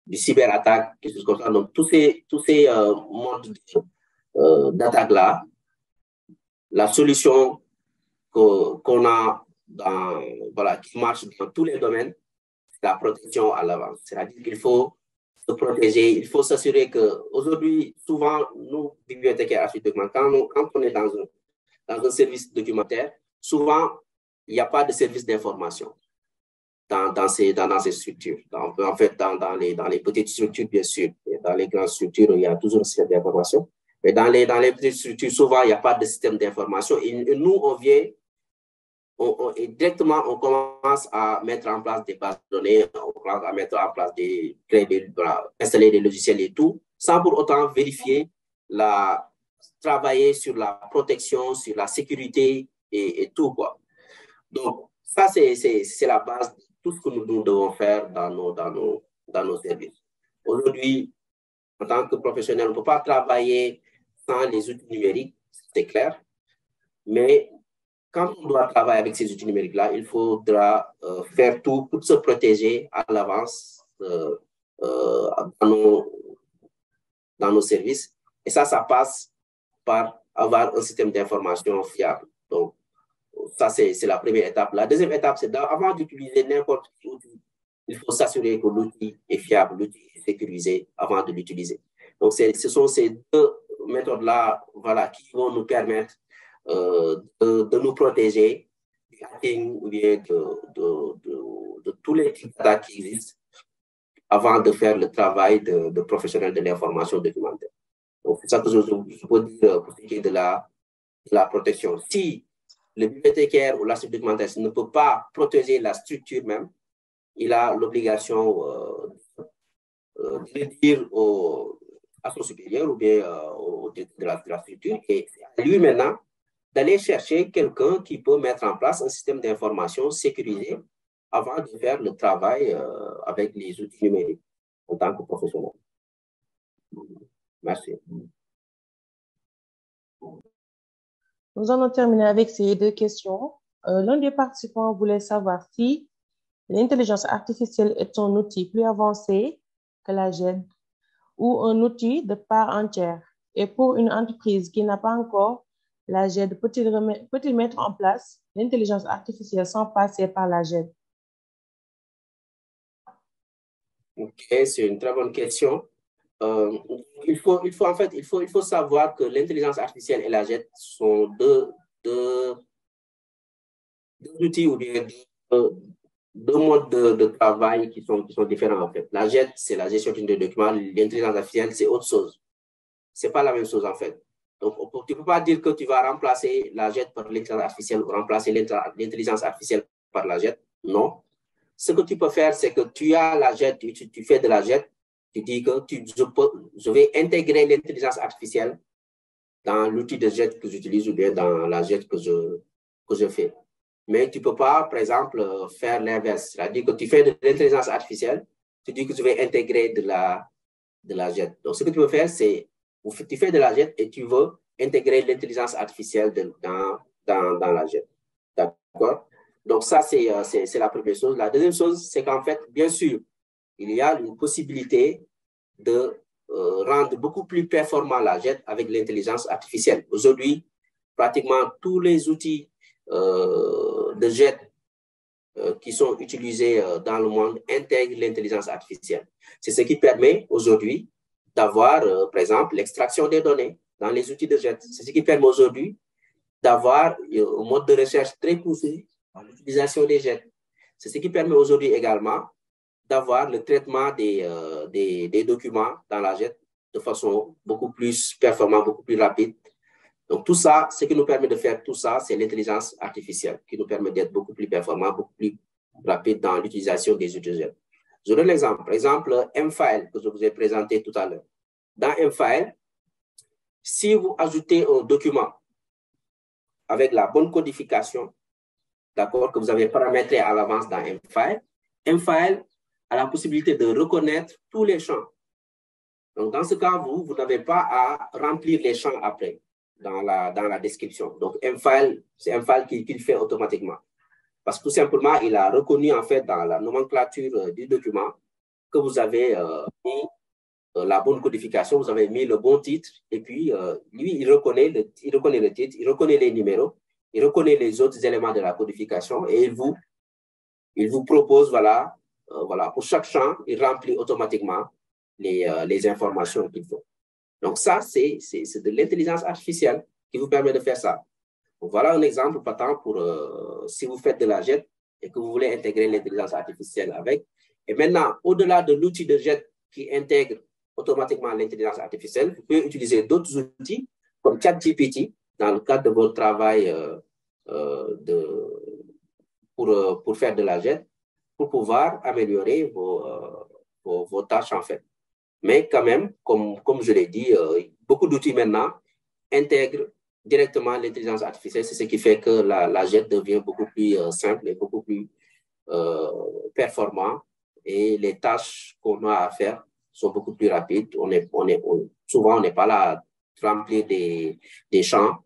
du cyberattaque, quelque chose comme ça. Donc, tous ces modes d'attaque-là, la solution qu'on a qui marche dans tous les domaines, c'est la protection à l'avance. C'est-à-dire qu'il faut se protéger, il faut s'assurer qu'aujourd'hui, souvent, nous, bibliothécaires architectes, quand on est dans un service documentaire, souvent, il n'y a pas de service d'information dans ces structures. En fait, dans les petites structures, bien sûr, et dans les grandes structures, il y a toujours un système d'information. Mais dans les petites structures, souvent, il n'y a pas de système d'information. Et nous, on vient, et directement, on commence à mettre en place des bases de données, on commence à mettre en place installer des logiciels et tout, sans pour autant vérifier, travailler sur la protection, sur la sécurité et tout, quoi. Donc, ça, c'est la base de tout ce que nous devons faire dans nos services. Aujourd'hui, en tant que professionnel, on ne peut pas travailler sans les outils numériques, c'est clair, mais quand on doit travailler avec ces outils numériques-là, il faudra faire tout pour se protéger à l'avance dans nos services. Et ça passe par avoir un système d'information fiable. Donc, ça, c'est la première étape. La deuxième étape, c'est avant d'utiliser n'importe quel outil, il faut s'assurer que l'outil est fiable, l'outil est sécurisé avant de l'utiliser. Donc, ce sont ces deux méthodes-là, voilà, qui vont nous permettre de nous protéger du hacking ou bien de tous les types d'attaques qui existent avant de faire le travail de professionnel de l'information documentaire. Donc, c'est ça que je peux dire pour ce qui est de la protection. Si le bibliothécaire ou l'archiviste documentaire ne peut pas protéger la structure même, il a l'obligation de le dire à son supérieur ou bien de la structure. Et c'est à lui maintenant d'aller chercher quelqu'un qui peut mettre en place un système d'information sécurisé avant de faire le travail avec les outils numériques en tant que professionnel. Merci. Nous allons terminer avec ces deux questions. L'un des participants voulait savoir si l'intelligence artificielle est un outil plus avancé que la GED ou un outil de part entière. Et pour une entreprise qui n'a pas encore la GED, peut-il mettre en place l'intelligence artificielle sans passer par la GED? Ok, c'est une très bonne question. Il faut savoir que l'intelligence artificielle et la GED sont deux outils ou bien deux modes de travail qui sont différents en fait. La GED, c'est la gestion des documents. L'intelligence artificielle, c'est autre chose. C'est pas la même chose en fait. Donc, tu ne peux pas dire que tu vas remplacer la GED par l'intelligence artificielle ou remplacer l'intelligence artificielle par la GED. Non. Ce que tu peux faire, c'est que tu as la GED, tu fais de la GED, tu dis que je vais intégrer l'intelligence artificielle dans l'outil de GED que j'utilise ou bien dans la GED que je fais. Mais tu ne peux pas, par exemple, faire l'inverse. C'est-à-dire que tu fais de l'intelligence artificielle, tu dis que tu vas intégrer de la GED. Donc, ce que tu peux faire, c'est tu fais de la GED et tu veux intégrer l'intelligence artificielle dans la GED. D'accord? Donc, ça, c'est la première chose. La deuxième chose, c'est qu'en fait, bien sûr, il y a une possibilité de rendre beaucoup plus performant la GED avec l'intelligence artificielle. Aujourd'hui, pratiquement tous les outils de GED qui sont utilisés dans le monde intègrent l'intelligence artificielle. C'est ce qui permet aujourd'hui d'avoir, par exemple, l'extraction des données dans les outils de GED. C'est ce qui permet aujourd'hui d'avoir un mode de recherche très poussé dans l'utilisation des GED. C'est ce qui permet aujourd'hui également d'avoir le traitement des documents dans la GED de façon beaucoup plus performante, beaucoup plus rapide. Donc, tout ça, ce qui nous permet de faire tout ça, c'est l'intelligence artificielle qui nous permet d'être beaucoup plus performant, beaucoup plus rapide dans l'utilisation des outils de GED. Je donne l'exemple. Par exemple, M-File, que je vous ai présenté tout à l'heure. Dans M-File, si vous ajoutez un document avec la bonne codification, d'accord, que vous avez paramétré à l'avance dans M-File, M-File a la possibilité de reconnaître tous les champs. Donc, dans ce cas, vous n'avez pas à remplir les champs après dans la description. Donc, M-File, c'est M-File qui le fait automatiquement. Parce que tout simplement, il a reconnu en fait dans la nomenclature du document que vous avez mis la bonne codification, vous avez mis le bon titre, et puis lui, il reconnaît le titre, il reconnaît les numéros, il reconnaît les autres éléments de la codification, et il vous propose, voilà, pour chaque champ, il remplit automatiquement les informations qu'il faut. Donc ça, c'est de l'intelligence artificielle qui vous permet de faire ça. Donc, voilà un exemple patent pour si vous faites de la GED et que vous voulez intégrer l'intelligence artificielle avec. Et maintenant, au-delà de l'outil de GED qui intègre automatiquement l'intelligence artificielle, vous pouvez utiliser d'autres outils comme ChatGPT dans le cadre de votre travail pour faire de la GED, pour pouvoir améliorer vos tâches en fait. Mais quand même, comme je l'ai dit, beaucoup d'outils maintenant intègrent directement l'intelligence artificielle. C'est ce qui fait que la GED devient beaucoup plus simple et beaucoup plus performant. Et les tâches qu'on a à faire sont beaucoup plus rapides. Souvent, on n'est pas là à remplir des champs.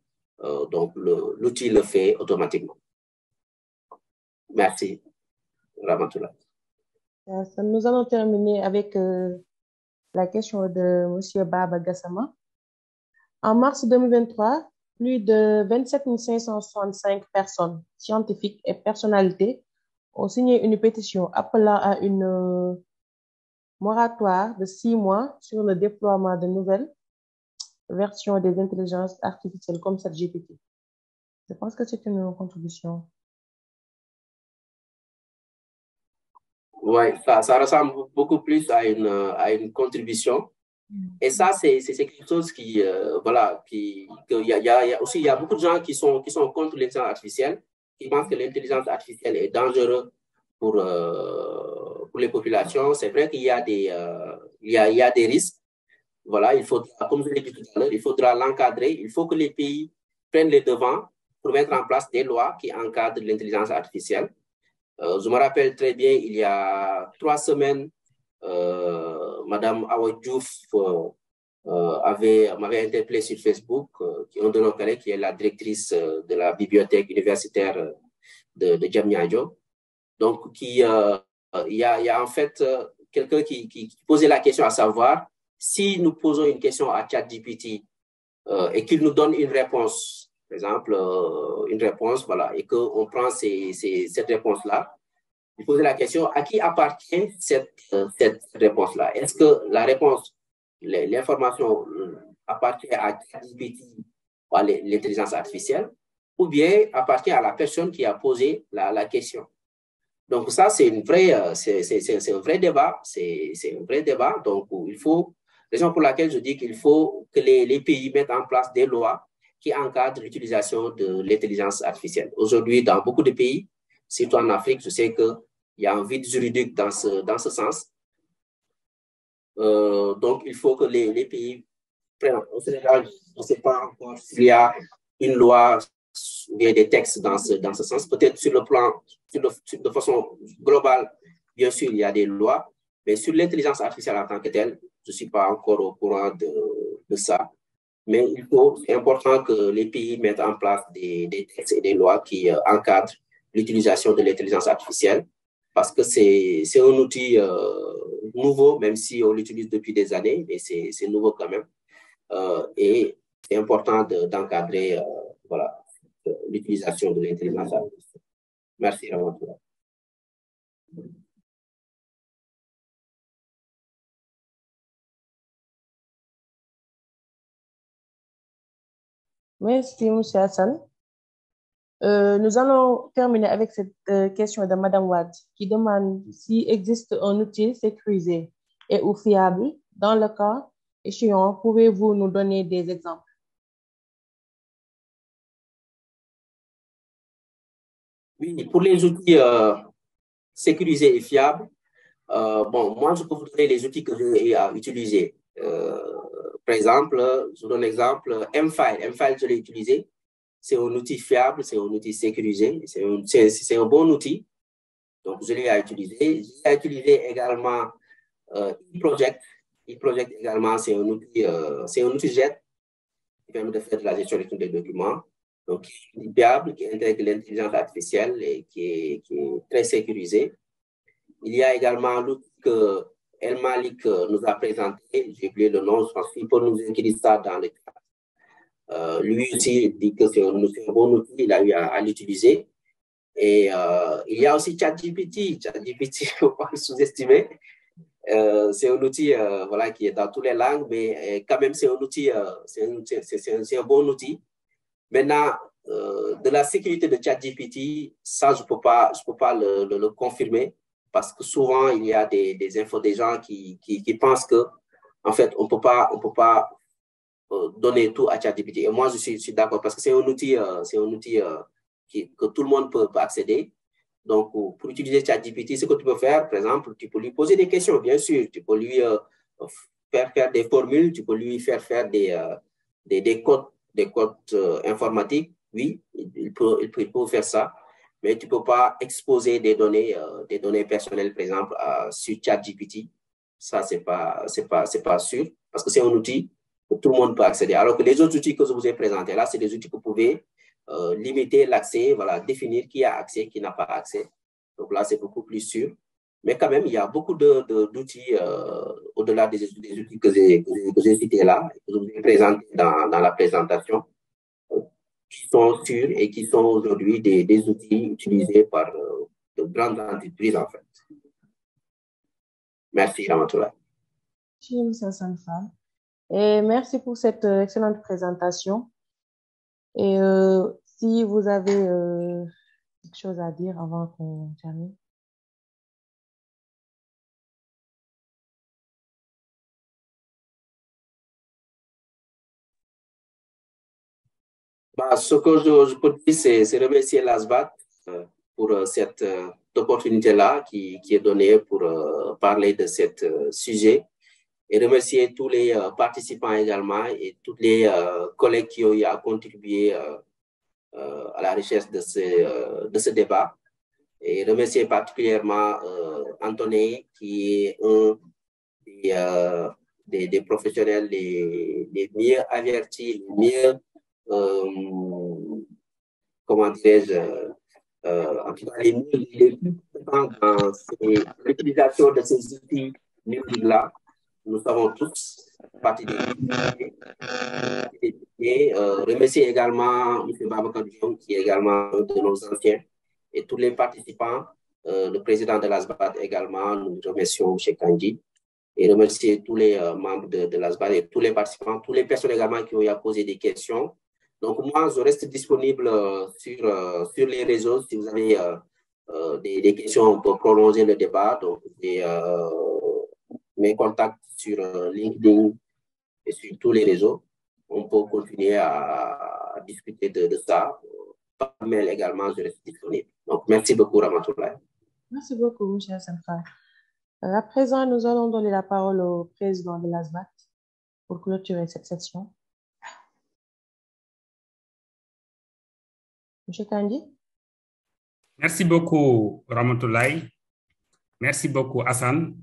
Donc, l'outil le fait automatiquement. Merci, Ramatoulaye. Nous allons terminer avec la question de M. Baba Gassama. En mars 2023, plus de 27 565 personnes, scientifiques et personnalités ont signé une pétition appelant à une moratoire de 6 mois sur le déploiement de nouvelles versions des intelligences artificielles comme ChatGPT. Je pense que c'est une contribution. Oui, ça ressemble beaucoup plus à une contribution. Et ça, c'est quelque chose qui, voilà, il y a beaucoup de gens qui sont contre l'intelligence artificielle, qui pensent que l'intelligence artificielle est dangereuse pour les populations. C'est vrai qu'il y a des risques. Voilà, comme je l'ai dit tout à l'heure, il faudra l'encadrer. Il faut que les pays prennent les devants pour mettre en place des lois qui encadrent l'intelligence artificielle. Je me rappelle très bien, il y a 3 semaines, Madame Awa Diouf m'avait interpellé sur Facebook, un de nos collègues qui est la directrice de la bibliothèque universitaire de Diamniadio. Donc, il y a en fait quelqu'un qui posait la question à savoir si nous posons une question à ChatGPT et qu'il nous donne une réponse, par exemple, une réponse, voilà, et qu'on prend cette réponse-là, il pose la question, à qui appartient cette réponse-là? Est-ce que la réponse, l'information appartient à ChatGPT ou à l'intelligence artificielle, ou bien appartient à la personne qui a posé la question? Donc ça, c'est un vrai débat, c'est un vrai débat. Donc il faut, raison pour laquelle je dis qu'il faut que les pays mettent en place des lois qui encadrent l'utilisation de l'intelligence artificielle. Aujourd'hui, dans beaucoup de pays, surtout en Afrique, je sais qu'il y a un vide juridique dans ce sens. Donc il faut que les pays prennent. Au Sénégal, je ne sais pas encore s'il y a une loi ou bien des textes dans ce sens. Peut-être sur le plan, de façon globale, bien sûr, il y a des lois, mais sur l'intelligence artificielle en tant que telle, je ne suis pas encore au courant de ça. Mais c'est important que les pays mettent en place des textes et des lois qui encadrent l'utilisation de l'intelligence artificielle, parce que c'est un outil nouveau, même si on l'utilise depuis des années, mais c'est nouveau quand même. Et c'est important d'encadrer voilà, l'utilisation de l'intelligence artificielle. Merci, Ramatoulaye. Merci, M. Hassan. Nous allons terminer avec cette question de Mme Wad qui demande s'il existe un outil sécurisé et ou fiable. Dans le cas échéant, pouvez-vous nous donner des exemples? Oui, pour les outils sécurisés et fiables, bon, moi, je peux vous donner les outils que j'ai utilisés. Par exemple, je vous donne un exemple, M-File. M-File, je l'ai utilisé. C'est un outil fiable, c'est un outil sécurisé, c'est un bon outil. Donc, je l'ai utilisé. J'ai utilisé également eProject. eProject également, c'est un outil JET qui permet de faire de la gestion des documents. Donc, qui est fiable, qui intègre l'intelligence artificielle et qui est très sécurisé. Il y a également l'outil que El Malik nous a présenté. J'ai oublié le nom, je pense qu'il peut nous écrire ça dans le chat. Lui aussi dit que c'est un bon outil, il a eu à l'utiliser. Et il y a aussi ChatGPT. ChatGPT, il ne faut pas le sous-estimer. C'est un outil voilà, qui est dans toutes les langues, mais quand même, c'est un outil, c'est un bon outil. Maintenant, de la sécurité de ChatGPT, ça, je ne peux pas le confirmer parce que souvent, il y a des gens qui pensent que, en fait, on ne peut pas donner tout à ChatGPT. Et moi, je suis d'accord parce que c'est un outil, que tout le monde peut accéder. Donc, pour utiliser ChatGPT, ce que tu peux faire, par exemple, tu peux lui poser des questions, bien sûr. Tu peux lui faire des formules, tu peux lui faire des codes informatiques. Oui, il peut faire ça. Mais tu ne peux pas exposer des données personnelles, par exemple, sur ChatGPT. Ça, c'est pas sûr parce que c'est un outil que tout le monde peut accéder. Alors que les autres outils que je vous ai présentés là, c'est des outils que vous pouvez limiter l'accès, voilà, définir qui a accès, qui n'a pas accès. Donc là, c'est beaucoup plus sûr. Mais quand même, il y a beaucoup d'outils au-delà des outils que j'ai cités là, que je vous ai présentés dans la présentation, qui sont sûrs et qui sont aujourd'hui des outils utilisés par de grandes entreprises, en fait. Merci, Ramatoulaye. Merci, M. Sanfal. Et merci pour cette excellente présentation. Et si vous avez quelque chose à dire avant qu'on termine. Ce que je peux dire, c'est remercier l'ASBAT pour cette opportunité-là qui est donnée pour parler de ce sujet et remercier tous les participants également et tous les collègues qui ont eu à contribuer à la recherche de ce débat. Et remercier particulièrement Anthony, qui est un des professionnels les mieux avertis, les mieux, comment dirais-je, en tout cas les plus compétents dans l'utilisation de ces outils numériques-là. nous savons tous, partie des députés. Remercier également M. Babacar Diom, qui est également un de nos anciens, et tous les participants, le président de l'ASBAT également, nous remercions M. Kandji, et remercier tous les membres de l'ASBAT et tous les participants, toutes les personnes également qui ont eu à poser des questions. Donc, moi, je reste disponible sur les réseaux si vous avez des questions pour prolonger le débat. Donc, mes contacts sur LinkedIn et sur tous les réseaux. On peut continuer à discuter de ça. Par mail également, je reste disponible. Donc, merci beaucoup, Ramatoulaye. Merci beaucoup, M. Central. À présent, nous allons donner la parole au président de l'ASBAT pour clôturer cette session. M. Kandji. Merci beaucoup, Ramatoulaye. Merci beaucoup, Hassan.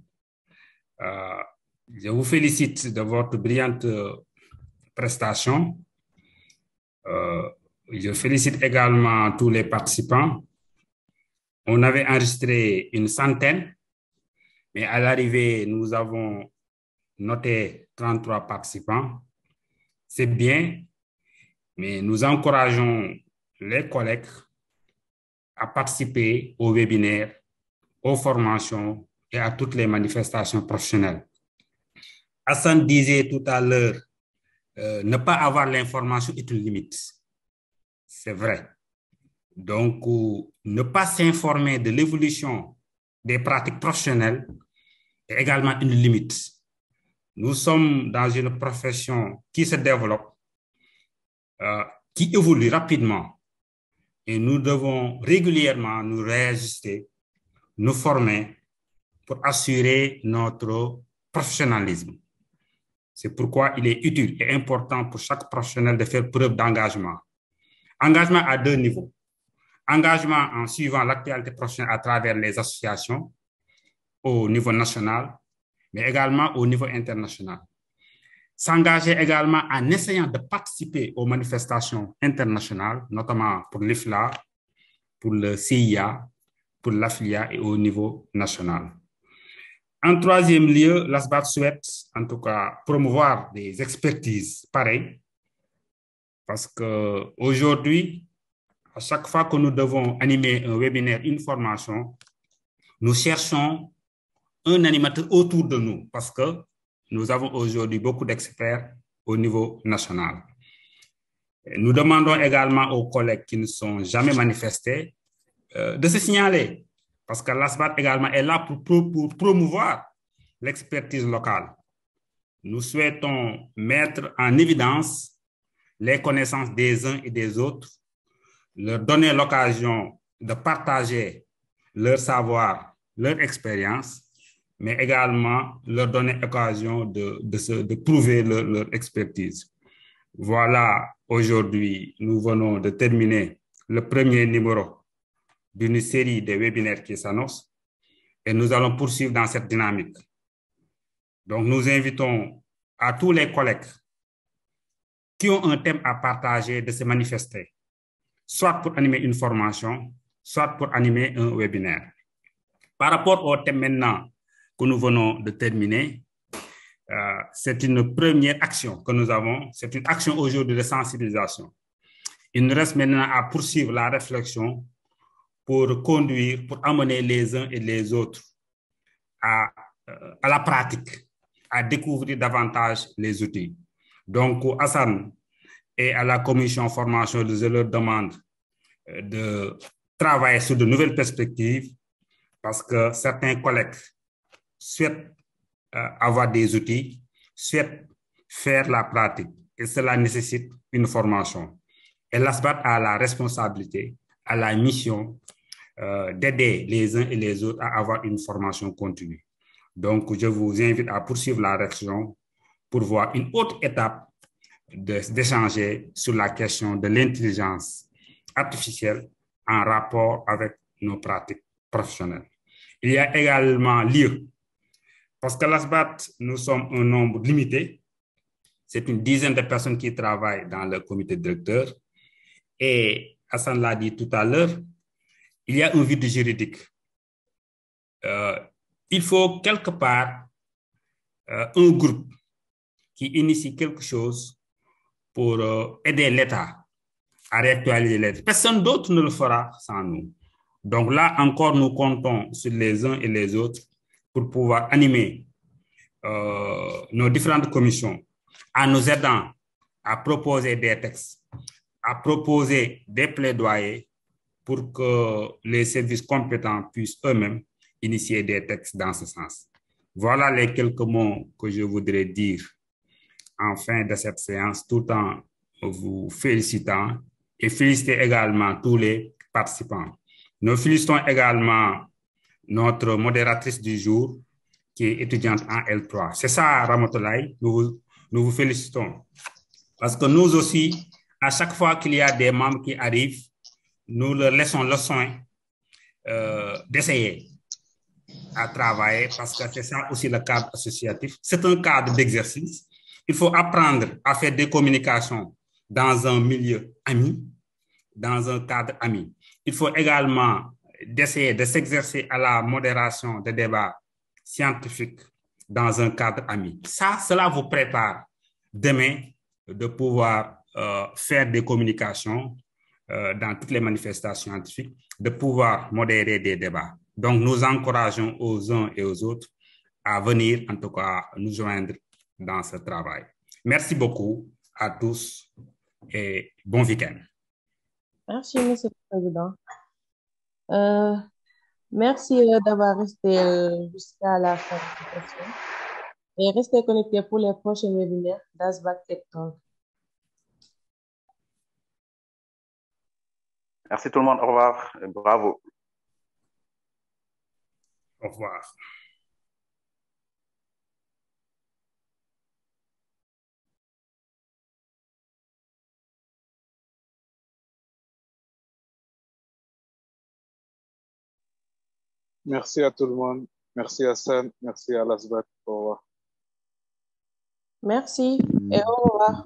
Je vous félicite de votre brillante prestation. Je félicite également tous les participants. On avait enregistré une centaine, mais à l'arrivée, nous avons noté 33 participants. C'est bien, mais nous encourageons les collègues à participer aux webinaires, aux formations et à toutes les manifestations professionnelles. Hassan disait tout à l'heure, ne pas avoir l'information est une limite. C'est vrai. Donc, ne pas s'informer de l'évolution des pratiques professionnelles est également une limite. Nous sommes dans une profession qui se développe, qui évolue rapidement, et nous devons régulièrement nous réajuster, nous former pour assurer notre professionnalisme. C'est pourquoi il est utile et important pour chaque professionnel de faire preuve d'engagement. Engagement à deux niveaux. Engagement en suivant l'actualité professionnelle à travers les associations au niveau national, mais également au niveau international. S'engager également en essayant de participer aux manifestations internationales, notamment pour l'IFLA, pour le CIA, pour l'AFLIA et au niveau national. En troisième lieu, l'ASBAT souhaite en tout cas promouvoir des expertises pareilles, parce qu'aujourd'hui, à chaque fois que nous devons animer un webinaire, une formation, nous cherchons un animateur autour de nous, parce que nous avons aujourd'hui beaucoup d'experts au niveau national. Nous demandons également aux collègues qui ne sont jamais manifestés de se signaler, parce que l'ASBAT également est là pour promouvoir l'expertise locale. Nous souhaitons mettre en évidence les connaissances des uns et des autres, leur donner l'occasion de partager leur savoir, leur expérience, mais également leur donner l'occasion de prouver leur expertise. Voilà, aujourd'hui, nous venons de terminer le premier numéro d'une série de webinaires qui s'annonce et nous allons poursuivre dans cette dynamique. Donc, nous invitons à tous les collègues qui ont un thème à partager de se manifester, soit pour animer une formation, soit pour animer un webinaire. Par rapport au thème maintenant que nous venons de terminer, c'est une première action que nous avons, c'est une action aujourd'hui de sensibilisation. Il nous reste maintenant à poursuivre la réflexion pour conduire, pour amener les uns et les autres à la pratique, à découvrir davantage les outils. Donc, Hassan et à la commission formation, je leur demande de travailler sur de nouvelles perspectives parce que certains collègues souhaitent avoir des outils, souhaitent faire la pratique et cela nécessite une formation. Et l'ASBAT a la responsabilité, a la mission d'aider les uns et les autres à avoir une formation continue. Donc, je vous invite à poursuivre la réflexion pour voir une autre étape d'échanger sur la question de l'intelligence artificielle en rapport avec nos pratiques professionnelles. Il y a également lieu, parce que l'ASBAT, nous sommes un nombre limité, c'est une dizaine de personnes qui travaillent dans le comité directeur, et Hassan l'a dit tout à l'heure, il y a un vide juridique. Il faut quelque part un groupe qui initie quelque chose pour aider l'État à réactualiser l'aide. Personne d'autre ne le fera sans nous. Donc là encore, nous comptons sur les uns et les autres pour pouvoir animer nos différentes commissions en nous aidant à proposer des textes, à proposer des plaidoyers pour que les services compétents puissent eux-mêmes initier des textes dans ce sens. Voilà les quelques mots que je voudrais dire en fin de cette séance, tout en vous félicitant et féliciter également tous les participants. Nous félicitons également notre modératrice du jour, qui est étudiante en L3. C'est ça, Ramatoulaye, nous vous félicitons. Parce que nous aussi, à chaque fois qu'il y a des membres qui arrivent, nous leur laissons le soin d'essayer à travailler, parce que c'est ça aussi le cadre associatif. C'est un cadre d'exercice. Il faut apprendre à faire des communications dans un milieu ami, dans un cadre ami. Il faut également d'essayer de s'exercer à la modération des débats scientifiques dans un cadre ami. Cela vous prépare demain de pouvoir faire des communications dans toutes les manifestations scientifiques, de pouvoir modérer des débats. Donc, nous encourageons aux uns et aux autres à venir, en tout cas, nous joindre dans ce travail. Merci beaucoup à tous et bon week-end. Merci, Monsieur le Président. Merci d'avoir resté jusqu'à la fin de la session et restez connectés pour les prochains webinaires d'ASBAT Tech Talk. Merci tout le monde. Au revoir. Et bravo. Au revoir. Merci à tout le monde. Merci à Hassan. Merci à l'ASBAT. Au revoir. Merci et au revoir.